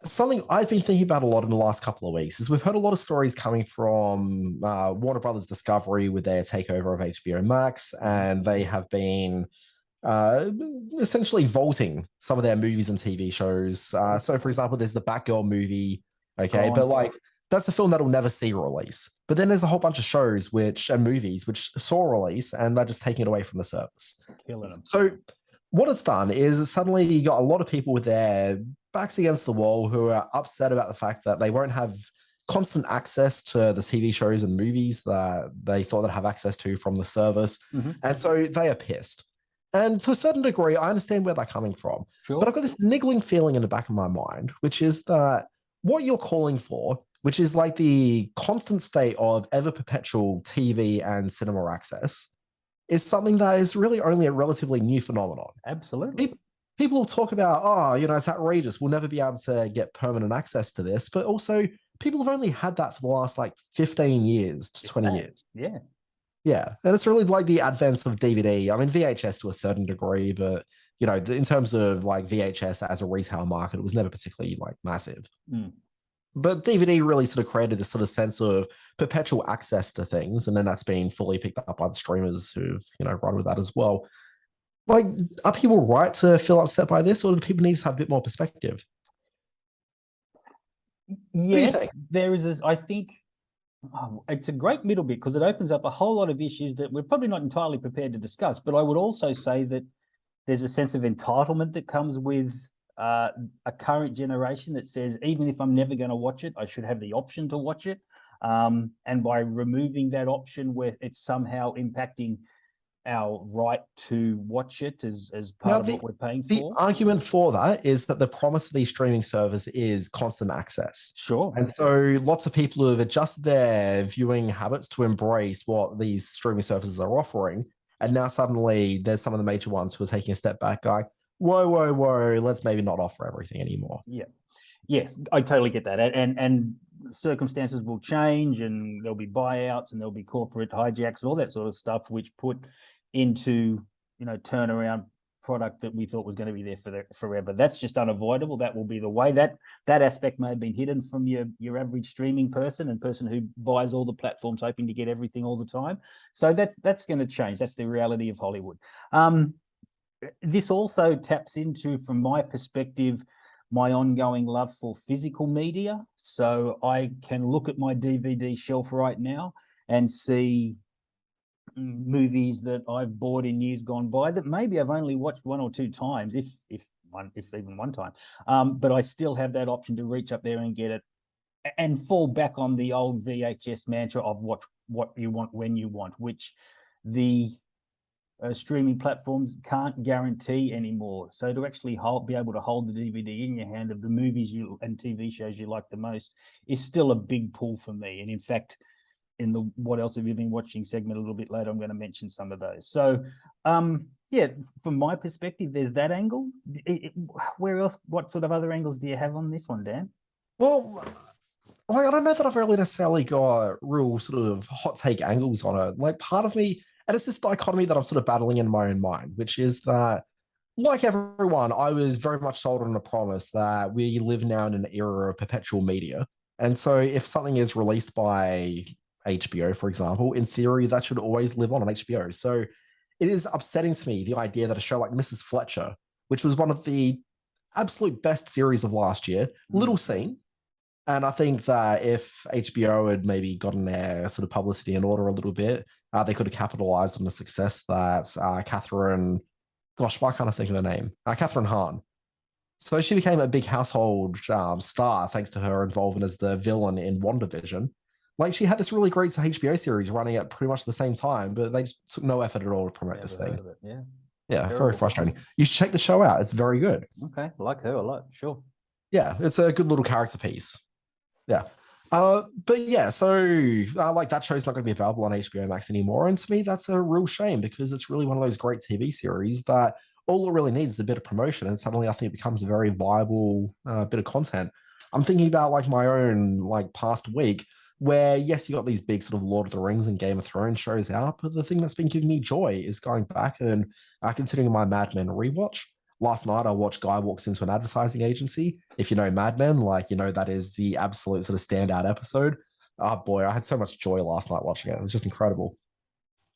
Something I've been thinking about a lot in the last couple of weeks is we've heard a lot of stories coming from Warner Brothers Discovery with their takeover of HBO Max, and they have been essentially vaulting some of their movies and TV shows. So, for example, there's the Batgirl movie, okay, but that's a film that'll never see release. But then there's a whole bunch of shows and movies which saw release, and they're just taking it away from the service. Killing them. So what it's done is suddenly you got a lot of people with their backs against the wall who are upset about the fact that they won't have constant access to the TV shows and movies that they thought they'd have access to from the service. Mm-hmm. And so they are pissed. And to a certain degree, I understand where they're coming from. Sure. But I've got this niggling feeling in the back of my mind, which is that what you're calling for, which is like the constant state of ever perpetual TV and cinema access, is something that is really only a relatively new phenomenon. Absolutely. People will talk about, it's outrageous. We'll never be able to get permanent access to this. But also, people have only had that for the last like 15 years to 20 years. Yeah. Yeah. And it's really like the advent of DVD. I mean, VHS to a certain degree, but you know, in terms of like VHS as a retail market, it was never particularly like massive. Mm. But DVD really sort of created this sort of sense of perpetual access to things. And then that's been fully picked up by the streamers who've, you know, run with that as well. Like, are people right to feel upset by this, or do people need to have a bit more perspective? Yes, there is this, I think it's a great middle bit because it opens up a whole lot of issues that we're probably not entirely prepared to discuss. But I would also say that there's a sense of entitlement that comes with a current generation that says, even if I'm never going to watch it, I should have the option to watch it. And by removing that option where it's somehow impacting our right to watch it as part of what we're paying for. The argument for that is that the promise of these streaming services is constant access. Sure. And so lots of people who have adjusted their viewing habits to embrace what these streaming services are offering. And now suddenly there's some of the major ones who are taking a step back going, whoa, let's maybe not offer everything anymore. Yeah. Yes, I totally get that. And circumstances will change and there'll be buyouts and there'll be corporate hijacks, all that sort of stuff, which put into, you know, turnaround product that we thought was going to be there forever. That's just unavoidable. That will be the way. That aspect may have been hidden from your average streaming person and person who buys all the platforms hoping to get everything all the time. So that's going to change. That's the reality of Hollywood. This also taps into, from my perspective, my ongoing love for physical media. So I can look at my DVD shelf right now and see movies that I've bought in years gone by that maybe I've only watched one or two times, if even one time. But I still have that option to reach up there and get it and fall back on the old VHS mantra of what you want when you want, which the streaming platforms can't guarantee anymore. So to actually be able to hold the DVD in your hand of the movies and TV shows you like the most is still a big pull for me. And in fact, in the what else have you been watching segment a little bit later, I'm going to mention some of those. So yeah, from my perspective, there's that angle. Where else, what sort of other angles do you have on this one, Dan? Well, like, I don't know that I've really necessarily got real sort of hot take angles on it. Like, part of me, and it's this dichotomy that I'm sort of battling in my own mind, which is that, like everyone, I was very much sold on the promise that we live now in an era of perpetual media. And so if something is released by HBO, for example, in theory, that should always live on HBO. So it is upsetting to me, the idea that a show like Mrs. Fletcher, which was one of the absolute best series of last year, little seen. And I think that if HBO had maybe gotten their sort of publicity in order a little bit, they could have capitalized on the success that Catherine, gosh, why can't I think of her name? Catherine Hahn. So she became a big household star thanks to her involvement as the villain in WandaVision. Like, she had this really great HBO series running at pretty much the same time, but they just took no effort at all to promote this thing. Yeah, very frustrating. You should check the show out. It's very good. Okay, I like her a lot. Sure. Yeah, it's a good little character piece. Yeah. But yeah, so like, that show's not going to be available on HBO Max anymore. And to me, that's a real shame because it's really one of those great TV series that all it really needs is a bit of promotion. And suddenly I think it becomes a very viable bit of content. I'm thinking about like my own like past week where, yes, you got these big sort of Lord of the Rings and Game of Thrones shows out, but the thing that's been giving me joy is going back and considering my Mad Men rewatch. Last night, I watched Guy Walks Into an Advertising Agency. If you know Mad Men, like, you know, that is the absolute sort of standout episode. Oh boy, I had so much joy last night watching it. It was just incredible.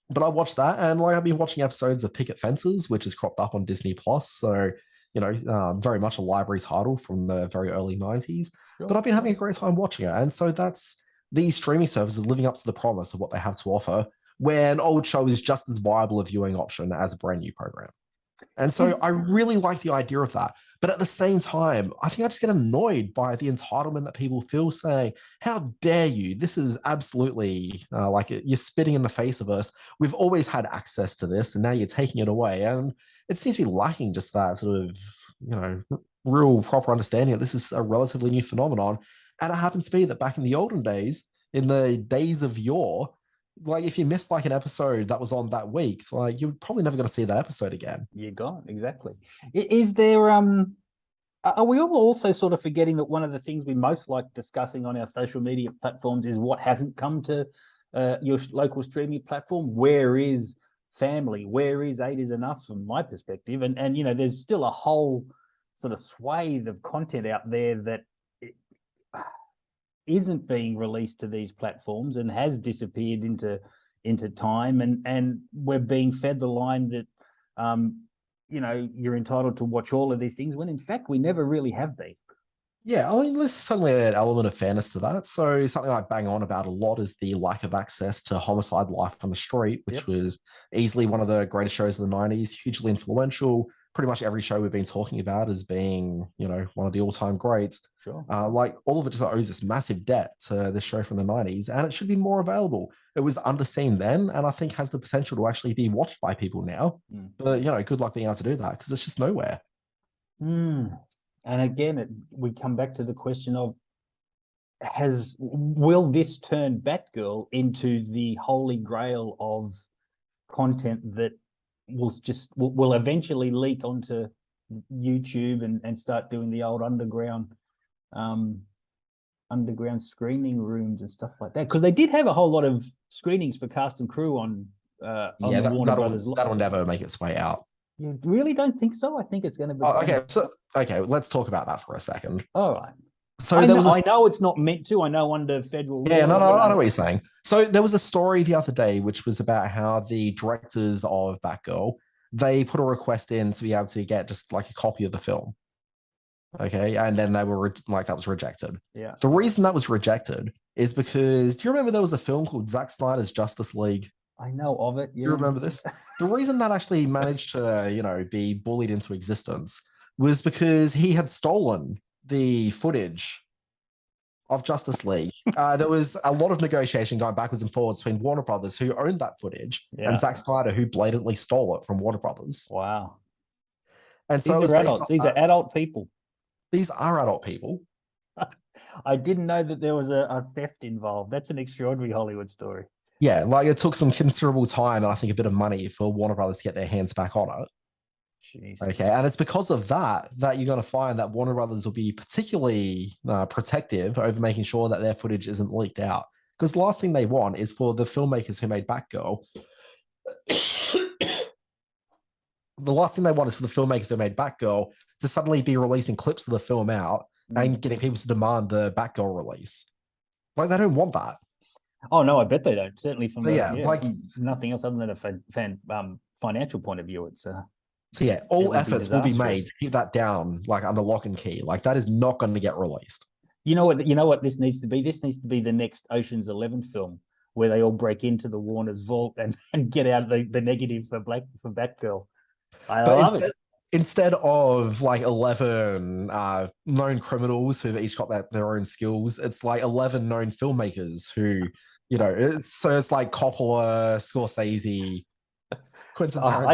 But I watched that, and like, I've been watching episodes of Picket Fences, which has cropped up on Disney Plus. So, you know, very much a library title from the very early 90s. Sure. But I've been having a great time watching it. And so that's these streaming services living up to the promise of what they have to offer, where an old show is just as viable a viewing option as a brand new program. And so I really like the idea of that. But at the same time, I think I just get annoyed by the entitlement that people feel, saying, how dare you? This is absolutely like, you're spitting in the face of us. We've always had access to this, and now you're taking it away. And it seems to be lacking just that sort of, you know, real proper understanding that this is a relatively new phenomenon. And it happens to be that back in the olden days, in the days of yore, like, if you missed like an episode that was on that week, like, you're probably never going to see that episode again. You're gone. Exactly. Is there Are we all also sort of forgetting that one of the things we most like discussing on our social media platforms is what hasn't come to your local streaming platform? Where is family? Where is 8 is enough from my perspective? And you know, there's still a whole sort of swathe of content out there that isn't being released to these platforms and has disappeared into time, and we're being fed the line that you know, you're entitled to watch all of these things when in fact we never really have been. Yeah, I mean, there's certainly an element of fairness to that. So something I bang on about a lot is the lack of access to Homicide: Life on the Street, which was easily one of the greatest shows of the 90s, hugely influential. Pretty much every show we've been talking about as being, you know, one of the all-time greats. Sure. Like all of it just owes this massive debt to this show from the 90s, and it should be more available. It was underseen then, and I think has the potential to actually be watched by people now. But, you know, good luck being able to do that because it's just nowhere. And again, we come back to the question of will this turn Batgirl into the holy grail of content that will eventually leak onto YouTube and start doing the old underground screening rooms and stuff like that? Because they did have a whole lot of screenings for cast and crew on the Warner Brothers. That'll never make its way out. You really don't think so? I think it's going to be. Okay, let's talk about that for a second. All right. So I know it's not meant to. I know under federal law. Yeah, no, I know what you're saying. So there was a story the other day which was about how the directors of Batgirl, they put a request in to be able to get just like a copy of the film. Okay, and then they were that was rejected. Yeah. The reason that was rejected is because, do you remember there was a film called Zack Snyder's Justice League? I know of it. Yeah. You remember this? The reason that actually managed to, you know, be bullied into existence was because he had stolen the footage of Justice League. There was a lot of negotiation going backwards and forwards between Warner Brothers, who owned that footage, and Zack Snyder, who blatantly stole it from Warner Brothers. Wow. And so these are adults. These are adult people. These are adult people. I didn't know that there was a theft involved. That's an extraordinary Hollywood story. Yeah, like it took some considerable time and I think a bit of money for Warner Brothers to get their hands back on it. Jeez. Okay, and it's because of that you're going to find that Warner Brothers will be particularly protective over making sure that their footage isn't leaked out. Because the last thing they want is for the filmmakers who made Batgirl. The last thing they want is for the filmmakers who made Batgirl to suddenly be releasing clips of the film out and getting people to demand the Batgirl release. Like, they don't want that. Oh no, I bet they don't. Certainly from from nothing else other than a financial point of view. It's so yeah, all efforts will be made to keep that down, like under lock and key. Like that is not going to get released. You know what this needs to be? This needs to be the next Ocean's 11 film where they all break into the Warner's vault and get out the negative for Batgirl. I love it. Instead of like 11 known criminals who've each got their own skills, it's like 11 known filmmakers who, you know, it's like Coppola, Scorsese, Quentin Tarantino.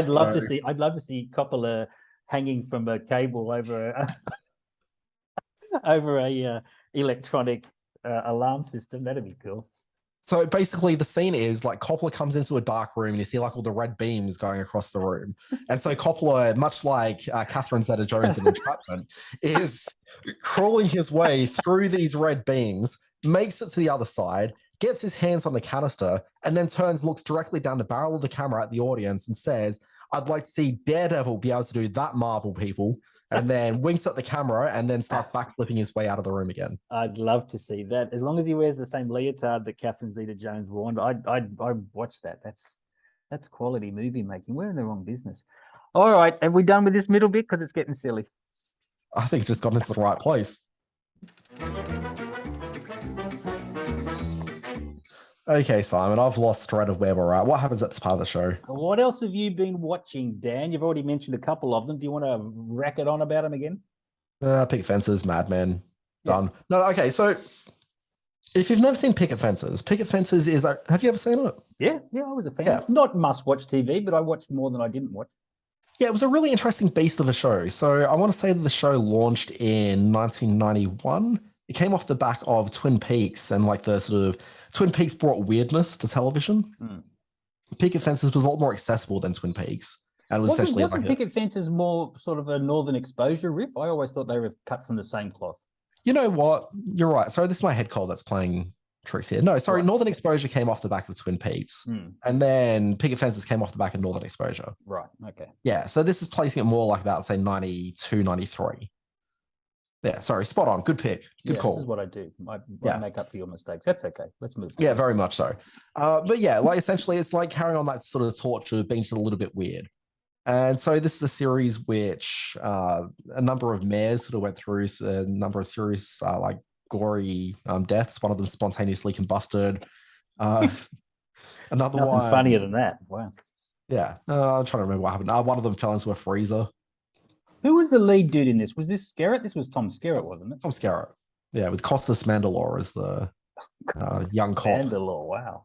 I'd love to see Coppola hanging from a cable over a electronic alarm system. That'd be cool. So basically the scene is like Coppola comes into a dark room and you see like all the red beams going across the room. And so Coppola, much like Catherine Zeta-Jones in Entrapment, is crawling his way through these red beams, makes it to the other side, gets his hands on the canister, and then looks directly down the barrel of the camera at the audience and says, "I'd like to see Daredevil be able to do that, Marvel people," and then winks at the camera and then starts backflipping his way out of the room again. I'd love to see that. As long as he wears the same leotard that Catherine Zeta-Jones wore, I'd watch that. That's quality movie making. We're in the wrong business. All right, have we done with this middle bit? Because it's getting silly. I think it's just gotten into the right place. Okay, Simon, I've lost thread of where we're at. What happens at this part of the show? What else have you been watching, Dan? You've already mentioned a couple of them. Do you want to rack it on about them again? Picket Fences, Mad Men, done. No, okay, so if you've never seen Picket Fences is, have you ever seen it? Yeah, I was a fan. Yeah. Not must-watch TV, but I watched more than I didn't watch. Yeah, it was a really interesting beast of a show. So I want to say that the show launched in 1991. It came off the back of Twin Peaks, and like the sort of Twin Peaks brought weirdness to television. Picket Fences was a lot more accessible than Twin Peaks. And it was essentially Wasn't like Picket Fences more sort of a Northern Exposure rip? I always thought they were cut from the same cloth. you know what? You're right. Sorry, this is my head cold that's playing tricks here. No, sorry, Right. Northern Exposure came off the back of Twin Peaks. And then Picket Fences came off the back of Northern Exposure. Right. Okay. Yeah. So this is placing it more like about, say, 92, 93. Yeah, sorry, spot on. Good pick. Good call. This is what I do. I Yeah. make up for your mistakes. That's okay. Let's move. Yeah, very much so. But yeah, like essentially it's like carrying on that sort of torch of being just a little bit weird. And so this is a series which a number of mayors sort of went through a number of serious like gory deaths. One of them spontaneously combusted. Another Nothing one funnier than that. Wow. Yeah, I'm trying to remember what happened. One of them fell into a freezer. Who was the lead dude in this? Was this Skerritt? This was Tom Skerritt, wasn't it? Tom Skerritt. Yeah, with Costas Mandalore as the young cop. Mandalore, wow.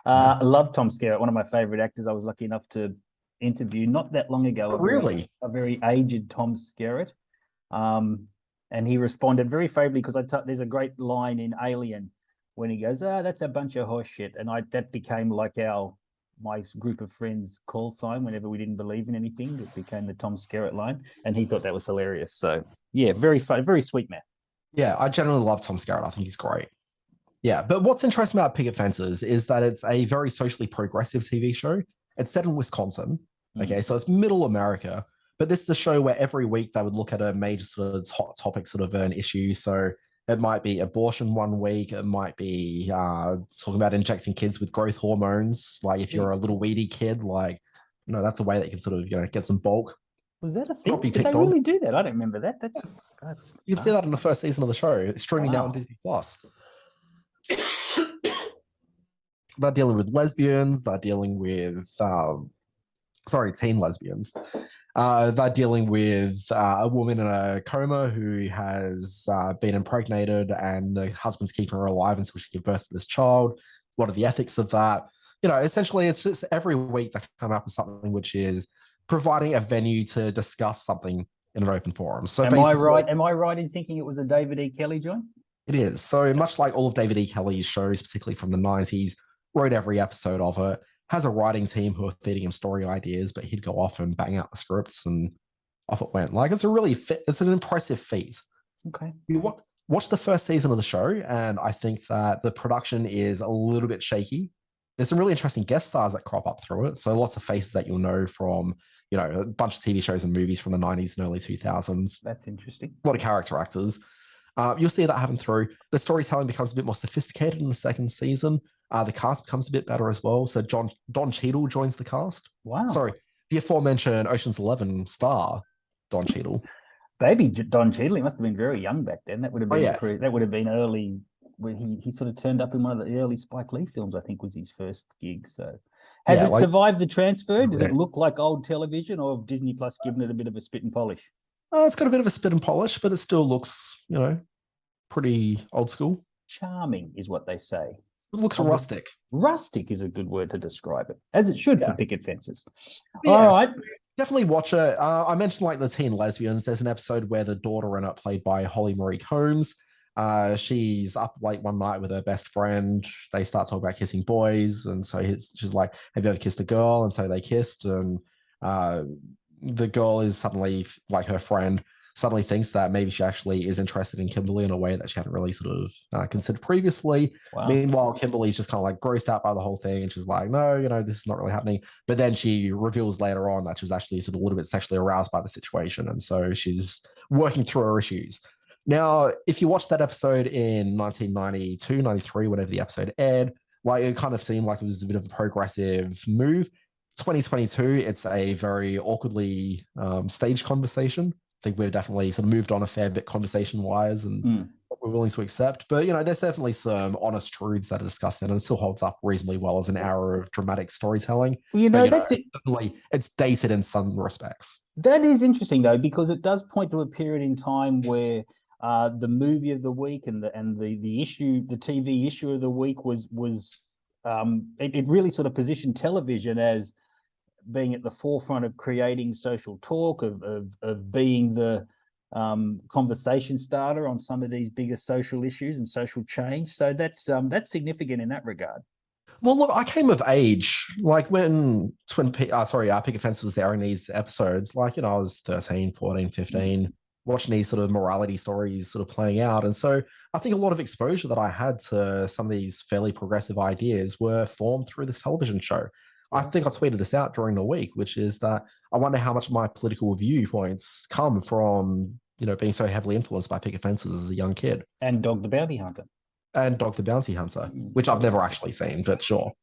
I love Tom Skerritt, one of my favorite actors. I was lucky enough to interview not that long ago. A very aged Tom Skerritt. And he responded very favorably because there's a great line in Alien when he goes, that's a bunch of horse shit. And that became like my group of friends' call sign whenever we didn't believe in anything. It became the Tom Skerritt line, and he thought that was hilarious. So yeah, very fun, very sweet man. Yeah, I generally love Tom Skerritt. I think he's great. Yeah, but what's interesting about Picket Fences is that it's a very socially progressive TV show. It's set in Wisconsin. Okay, so it's middle America, but this is a show where every week they would look at a major sort of hot topic, sort of an issue. So it might be abortion one week. It might be talking about injecting kids with growth hormones. Like if you're a little weedy kid, like, that's a way that you can sort of, get some bulk. Was that a thing? Did they really do that? I don't remember that. You can see that in the first season of the show. It's streaming now on Disney Plus. They're dealing with lesbians. They're dealing with, teen lesbians. They're dealing with a woman in a coma who has been impregnated, and the husband's keeping her alive until she gives birth to this child. What are the ethics of that? Essentially, it's just every week they come up with something which is providing a venue to discuss something in an open forum. So am I right? Am I right in thinking it was a David E. Kelly joint? It is. So much like all of David E. Kelly's shows, particularly from the 90s, wrote every episode of it. Has a writing team who are feeding him story ideas, but he'd go off and bang out the scripts, and off it went. Like, it's an impressive feat. Okay. You watch the first season of the show, and I think that the production is a little bit shaky. There's some really interesting guest stars that crop up through it. So lots of faces that you'll know from, a bunch of TV shows and movies from the 90s and early 2000s. That's interesting. A lot of character actors. You'll see that happen through. The storytelling becomes a bit more sophisticated in the second season. The cast becomes a bit better as well. So Don Cheadle joins the cast. Wow. Sorry, the aforementioned Ocean's 11 star, Don Cheadle. Baby Don Cheadle, he must have been very young back then. That would have been that would have been early, when he sort of turned up in one of the early Spike Lee films. I think was his first gig. So has it survived the transfer? Does it look like old television, or have Disney Plus given it a bit of a spit and polish? It's got a bit of a spit and polish, but it still looks, pretty old school. Charming is what they say. It looks rustic. Rustic is a good word to describe it, as it should for Picket Fences. Yeah, all right. Definitely watch it. I mentioned like the teen lesbians. There's an episode where the daughter in it, played by Holly Marie Combs, she's up late one night with her best friend. They start talking about kissing boys, and so she's like, "Have you ever kissed a girl?" And so they kissed, and the girl is suddenly, like, her friend suddenly thinks that maybe she actually is interested in Kimberly in a way that she hadn't really sort of considered previously. Wow. Meanwhile, Kimberly's just kind of like grossed out by the whole thing, and she's like, no, this is not really happening. But then she reveals later on that she was actually sort of a little bit sexually aroused by the situation, and so she's working through her issues. Now, if you watch that episode in 1992, 93, whenever the episode aired, like, it kind of seemed like it was a bit of a progressive move. 2022, it's a very awkwardly staged conversation. I think we've definitely sort of moved on a fair bit conversation-wise, and what we're willing to accept. But, there's definitely some honest truths that are discussed, and it still holds up reasonably well as an hour of dramatic storytelling. Well, that's it. It's dated in some respects. That is interesting, though, because it does point to a period in time where the movie of the week and the issue, the TV issue of the week was it really sort of positioned television as being at the forefront of creating social talk, of being the conversation starter on some of these bigger social issues and social change. So that's significant in that regard. Well, look, I came of age like when Picket Fences was airing these episodes. Like, I was 13, 14, 15, watching these sort of morality stories sort of playing out. And so I think a lot of exposure that I had to some of these fairly progressive ideas were formed through this television show. I think I tweeted this out during the week, which is that I wonder how much of my political viewpoints come from, being so heavily influenced by Picket Fences as a young kid. And Dog the Bounty Hunter. And Dog the Bounty Hunter, which I've never actually seen, but sure.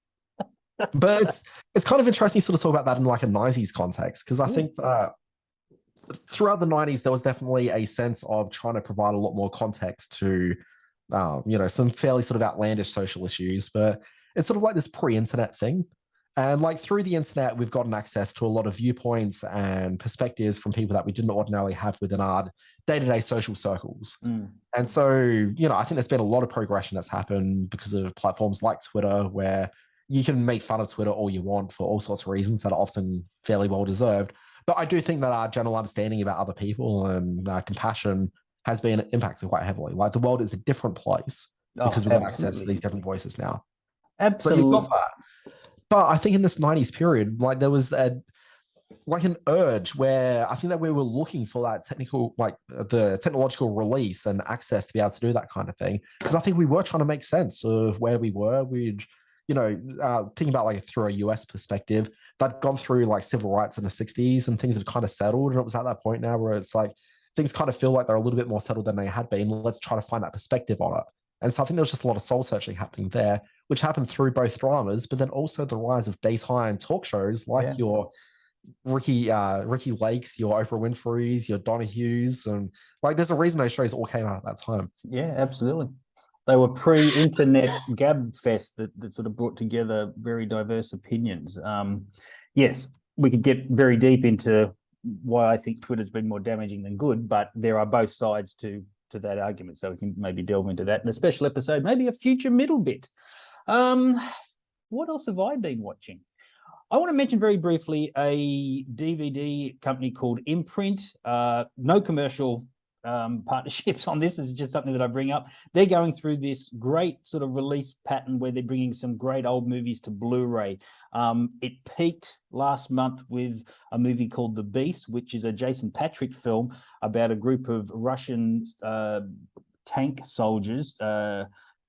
But it's kind of interesting to sort of talk about that in like a 90s context, because I think that throughout the 90s, there was definitely a sense of trying to provide a lot more context to, some fairly sort of outlandish social issues, but it's sort of like this pre-internet thing. And like through the internet, we've gotten access to a lot of viewpoints and perspectives from people that we didn't ordinarily have within our day-to-day social circles. And so, I think there's been a lot of progression that's happened because of platforms like Twitter, where you can make fun of Twitter all you want for all sorts of reasons that are often fairly well deserved. But I do think that our general understanding about other people and compassion has been impacted quite heavily. Like the world is a different place because we've got access to these different voices now. Absolutely. So you've got that. But I think in this 90s period, like there was an urge where I think that we were looking for that the technological release and access to be able to do that kind of thing. Because I think we were trying to make sense of where we were. We'd, thinking about like through a US perspective, that gone through like civil rights in the 60s and things had kind of settled. And it was at that point now where it's like things kind of feel like they're a little bit more settled than they had been. Let's try to find that perspective on it. And so I think there was just a lot of soul searching happening there, which happened through both dramas, but then also the rise of daytime talk shows like your Ricky Lakes, your Oprah Winfrey's, your Donahue's, and like there's a reason those shows all came out at that time. Yeah, absolutely. They were pre-internet gab fest that sort of brought together very diverse opinions. Yes, we could get very deep into why I think Twitter's been more damaging than good, but there are both sides to that argument, so we can maybe delve into that in a special episode, maybe a future middle bit. What else have I been watching? I want to mention very briefly a DVD company called Imprint. No commercial partnerships on this. This is just something that I bring up. They're going through this great sort of release pattern where they're bringing some great old movies to Blu-ray. It peaked last month with a movie called The Beast, which is a Jason Patrick film about a group of Russian tank soldiers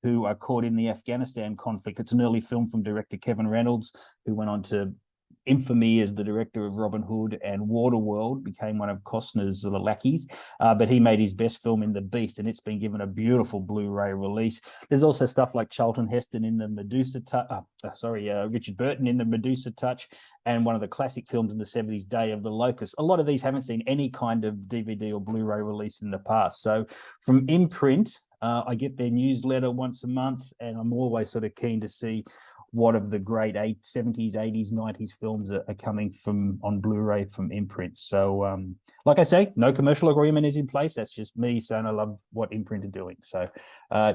who are caught in the Afghanistan conflict. It's an early film from director Kevin Reynolds, who went on to infamy as the director of Robin Hood and Waterworld, became one of Costner's sort of lackeys, but he made his best film in The Beast, and it's been given a beautiful Blu-ray release. There's also stuff like Charlton Heston in the Medusa Richard Burton in the Medusa Touch, and one of the classic films in the 70s, Day of the Locust. A lot of these haven't seen any kind of DVD or Blu-ray release in the past. So from Imprint, I get their newsletter once a month, and I'm always sort of keen to see what of the great 70s, 80s, 90s films are coming from on Blu-ray from Imprint. So, like I say, no commercial agreement is in place. That's just me saying I love what Imprint are doing. So,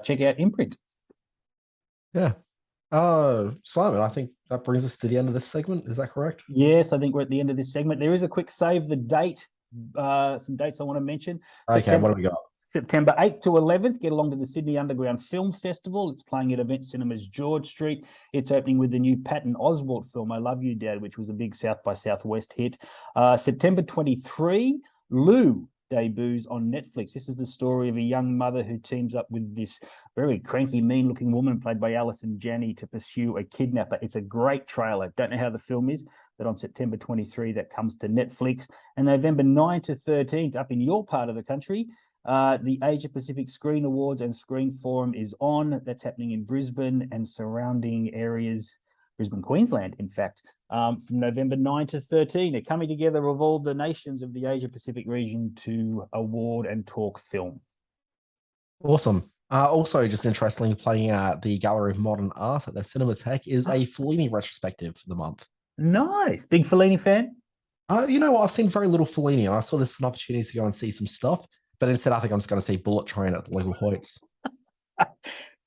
check out Imprint. Yeah. Simon, I think that brings us to the end of this segment. Is that correct? Yes, I think we're at the end of this segment. There is a quick save the date. Some dates I want to mention. Okay, what do we got? September 8th to 11th, get along to the Sydney Underground Film Festival. It's playing at Event Cinemas George Street. It's opening with the new Patton Oswalt film, I Love You, Dad, which was a big South by Southwest hit. September 23, Lou debuts on Netflix. This is the story of a young mother who teams up with this very cranky, mean-looking woman played by Alison Janney to pursue a kidnapper. It's a great trailer. Don't know how the film is, but on September 23, that comes to Netflix. And November 9 to 13th, up in your part of the country, the Asia Pacific Screen Awards and Screen Forum is on. That's happening in Brisbane and surrounding areas, Brisbane, Queensland, in fact, from November 9 to 13. They're coming together of all the nations of the Asia Pacific region to award and talk film. Awesome. Also, just interestingly, playing at the Gallery of Modern Art at the Cinematheque is a Fellini retrospective for the month. Nice. Big Fellini fan? You know what? I've seen very little Fellini, and I saw this as an opportunity to go and see some stuff. But instead, I think I'm just going to see Bullet Train at the local Hoyts.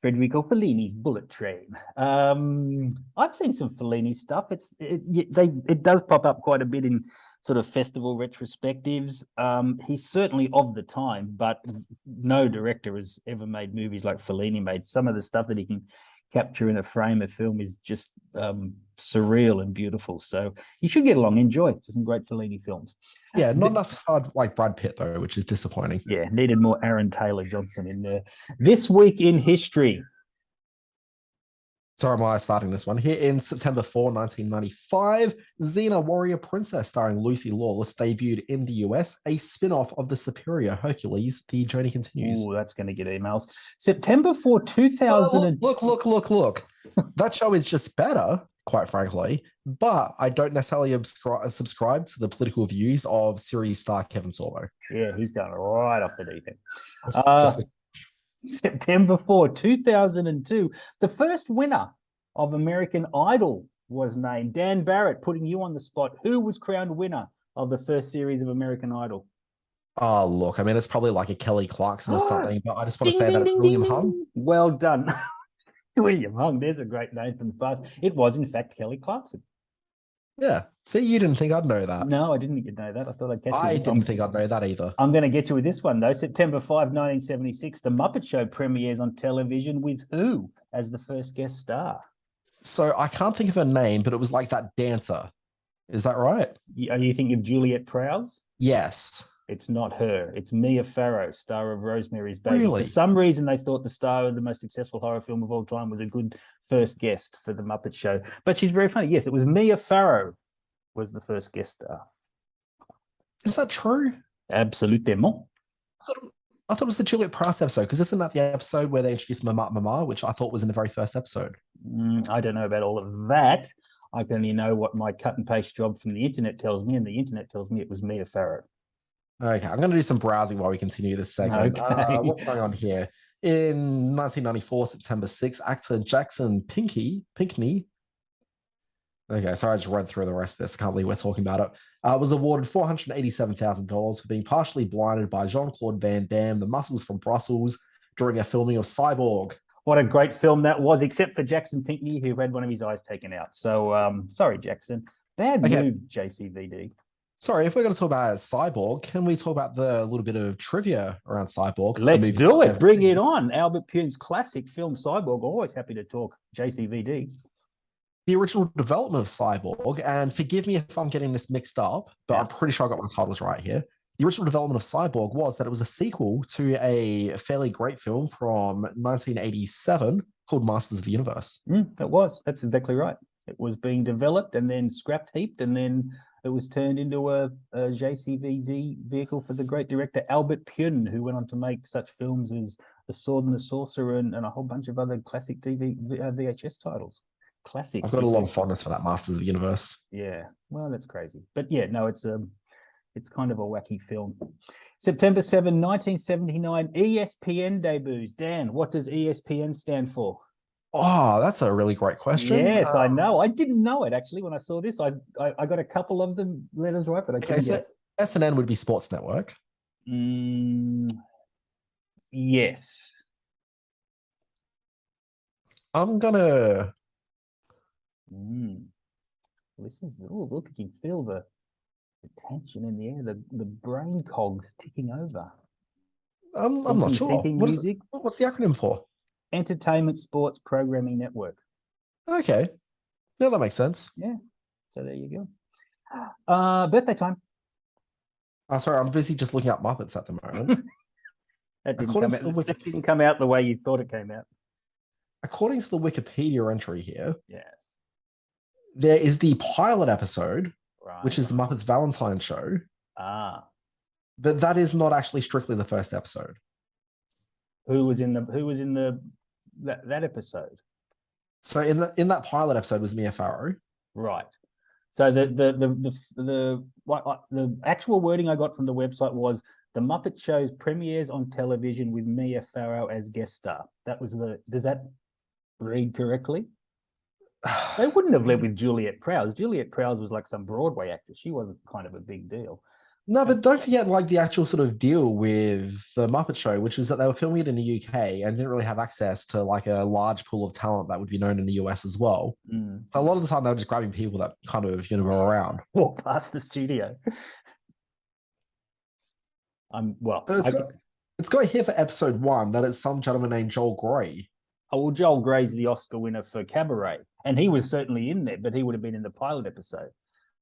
Federico Fellini's Bullet Train. I've seen some Fellini stuff. It does pop up quite a bit in sort of festival retrospectives. He's certainly of the time, but no director has ever made movies like Fellini made. Some of the stuff that he can capture in a frame of film is just surreal and beautiful. So you should get along, enjoy it. Some great Fellini films. Yeah, not enough to start like Brad Pitt though, which is disappointing. Yeah, needed more Aaron Taylor Johnson in there. This week in history. So am I starting this one here in September 4, 1995. Xena Warrior Princess, starring Lucy Lawless, debuted in the US, a spin-off of the superior Hercules. The journey continues. Oh, that's going to get emails. September 4, 2000. Look. That show is just better, quite frankly, but I don't necessarily subscribe to the political views of series star Kevin Sorbo. Yeah, he's going right off the deep end. September 4, 2002, the first winner of American Idol was named. Dan Barrett, putting you on the spot. Who was crowned winner of the first series of American Idol? Oh, look, I mean, it's probably like a Kelly Clarkson or something, but I just want to Ding, say that ding, it's ding, William ding, Hung. ding. Well done. William Hung, there's a great name from the past. It was, in fact, Kelly Clarkson. Yeah. See, you didn't think I'd know that. No, I didn't know that. I thought I'd catch you. I didn't think I'd know that either. I'm going to get you with this one, though. September 5, 1976, The Muppet Show premieres on television with who as the first guest star? So I can't think of her name, but it was like that dancer. Is that right? Are you thinking of Juliet Prowse? Yes. It's not her. It's Mia Farrow, star of Rosemary's Baby. Really? For some reason, they thought the star of the most successful horror film of all time was a good first guest for The Muppet Show. But she's very funny. Yes, it was Mia Farrow was the first guest star. Is that true? Absolutement. I thought it was the Juliet Prowse episode, because isn't that the episode where they introduced Mama, which I thought was in the very first episode? I don't know about all of that. I can only know what my cut and paste job from the internet tells me, and the internet tells me it was Mia Farrow. Okay, I'm going to do some browsing while we continue this segment. Okay. What's going on here? In 1994, September 6th, actor Jackson Pinckney. Okay, sorry, I just read through the rest of this. I can't believe we're talking about it. Was awarded $487,000 for being partially blinded by Jean-Claude Van Damme, the muscles from Brussels, during a filming of Cyborg. What a great film that was, except for Jackson Pinckney, who had one of his eyes taken out. So, sorry, Jackson. Bad move, JCVD. Sorry, if we're going to talk about Cyborg, can we talk about the little bit of trivia around Cyborg? Let's do it. Bring it on. Albert Pune's classic film Cyborg. Always happy to talk JCVD. The original development of Cyborg, and forgive me if I'm getting this mixed up, but I'm pretty sure I got my titles right here. The original development of Cyborg was that it was a sequel to a fairly great film from 1987 called Masters of the Universe. It was. That's exactly right. It was being developed and then scrapped heaped, and then it was turned into a JCVD vehicle for the great director Albert Pune, who went on to make such films as The Sword and the Sorcerer and a whole bunch of other classic VHS titles. Classic. I've got a lot of fondness for that Masters of the Universe. Yeah, well, that's crazy. But yeah, no, it's kind of a wacky film. September 7, 1979, ESPN debuts. Dan, what does ESPN stand for? Oh, that's a really great question. Yes, I know. I didn't know it, actually, when I saw this. I got a couple of the letters right, but I couldn't get it. SNN would be Sports Network. Yes. I'm gonna... This is, look, you can feel the tension in the air, the brain cogs ticking over. I'm not sure. What's the acronym for? Entertainment Sports Programming Network. Okay. Yeah, that makes sense. Yeah. So there you go. Birthday time. Sorry, I'm busy just looking up Muppets at the moment. That didn't come out the way you thought it came out. According to the Wikipedia entry here, yeah, there is the pilot episode, right, which is the Muppets Valentine Show. But that is not actually strictly the first episode. Who was in that episode? So in that pilot episode was Mia Farrow. Right. So the actual wording I got from the website was The Muppet Show's premieres on television with Mia Farrow as guest star. That was does that read correctly? They wouldn't have led with Juliet Prowse. Juliet Prowse was like some Broadway actress. She wasn't kind of a big deal. No, but don't forget like the actual sort of deal with the Muppet Show, which was that they were filming it in the UK and didn't really have access to like a large pool of talent that would be known in the US as well. So a lot of the time they were just grabbing people that kind of were around. Walk past the studio. It's got here for episode 1 that it's some gentleman named Joel Grey. Oh, well, Joel Gray's the Oscar winner for Cabaret, and he was certainly in there, but he would have been in the pilot episode.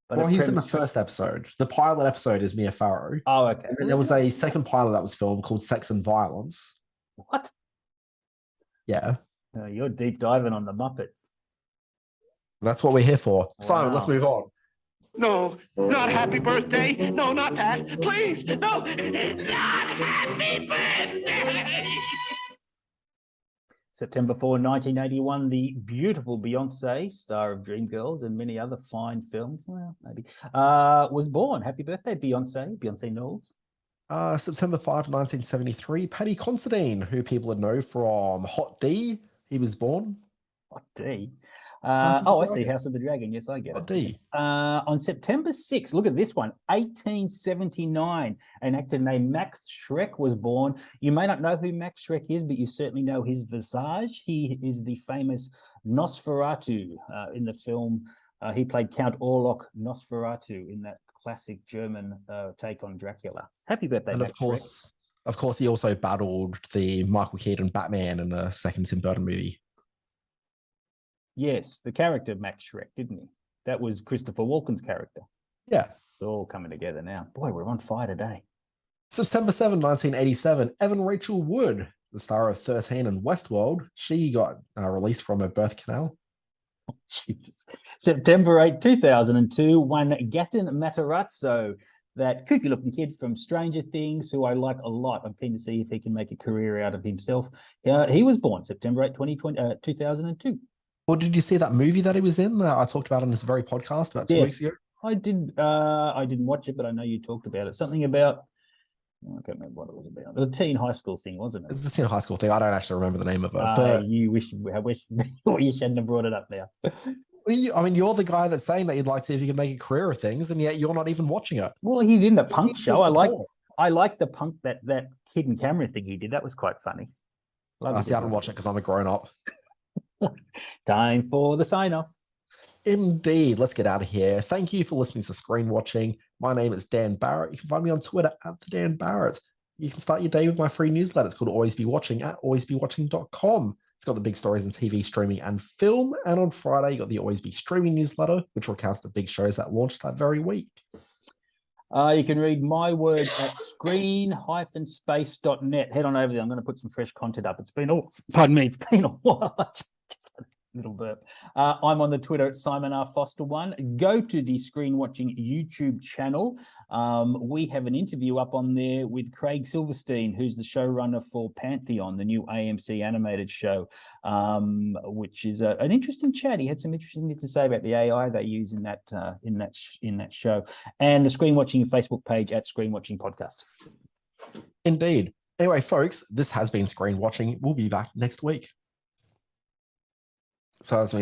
But Well, a he's in the premise- first episode. The pilot episode is Mia Farrow. Oh, okay. And then there was a second pilot that was filmed called Sex and Violence. What? Yeah, You're deep diving on the Muppets. that's what we're here for. Simon, let's Wow. move on. No, not happy birthday. No, not that. Please, no, not happy birthday. September 4, 1981, the beautiful Beyonce, star of Dreamgirls and many other fine films, well, maybe, was born. Happy birthday, Beyonce Knowles. September 5, 1973, Paddy Considine, who people would know from Hot D. He was born. Hot D. House of the I see, Dragon. House of the Dragon. Yes, I get Hot it. D. On September 6, look at this one, 1879, an actor named Max Schreck was born. You may not know who Max Schreck is, but you certainly know his visage. He is the famous Nosferatu in the film. He played Count Orlok Nosferatu in that classic German take on Dracula. Happy birthday, And Max of course, he also battled the Michael Keaton Batman in the second Tim Burton movie. Yes, the character Max Schreck, didn't he? That was Christopher Walken's character. Yeah. It's all coming together now. Boy, we're on fire today. September 7, 1987, Evan Rachel Wood, the star of 13 and Westworld, she got released from a birth canal. Jesus. September 8, 2002, one Gaten Matarazzo, that kooky-looking kid from Stranger Things, who I like a lot. I'm keen to see if he can make a career out of himself. He was born September 8, 2002. Well, did you see that movie that he was in that I talked about on this very podcast about 2 weeks ago? I did. I didn't watch it, but I know you talked about it. Something about, I can't remember what it was about. The teen high school thing, wasn't it? It's the teen high school thing. I don't actually remember the name of it. But You wish you shouldn't have brought it up now. I mean, you're the guy that's saying that you'd like to see if you can make a career of things, and yet you're not even watching it. Well, he's in the punk What's show. the I like the punk that hidden camera thing he did. That was quite funny. I see. I don't watch it because I'm a grown up. Time for the sign off. Indeed. Let's get out of here. Thank you for listening to Screen Watching. My name is Dan Barrett. You can find me on Twitter at the Dan Barrett. You can start your day with my free newsletter. It's called Always Be Watching at alwaysbewatching.com. It's got the big stories in TV, streaming, and film. And on Friday, you got the Always Be Streaming newsletter, which recounts the big shows that launched that very week. You can read my words at screen-space.net. Head on over there. I'm going to put some fresh content up. It's been a while. Just a little burp. I'm on the Twitter at Simon R. Foster1. Go to the Screen Watching YouTube channel. We have an interview up on there with Craig Silverstein, who's the showrunner for Pantheon, the new AMC animated show, which is an interesting chat. He had some interesting things to say about the AI they use in that show, and the Screen Watching Facebook page at Screen Watching Podcast. Indeed. Anyway, folks, this has been Screen Watching. We'll be back next week. So that's me.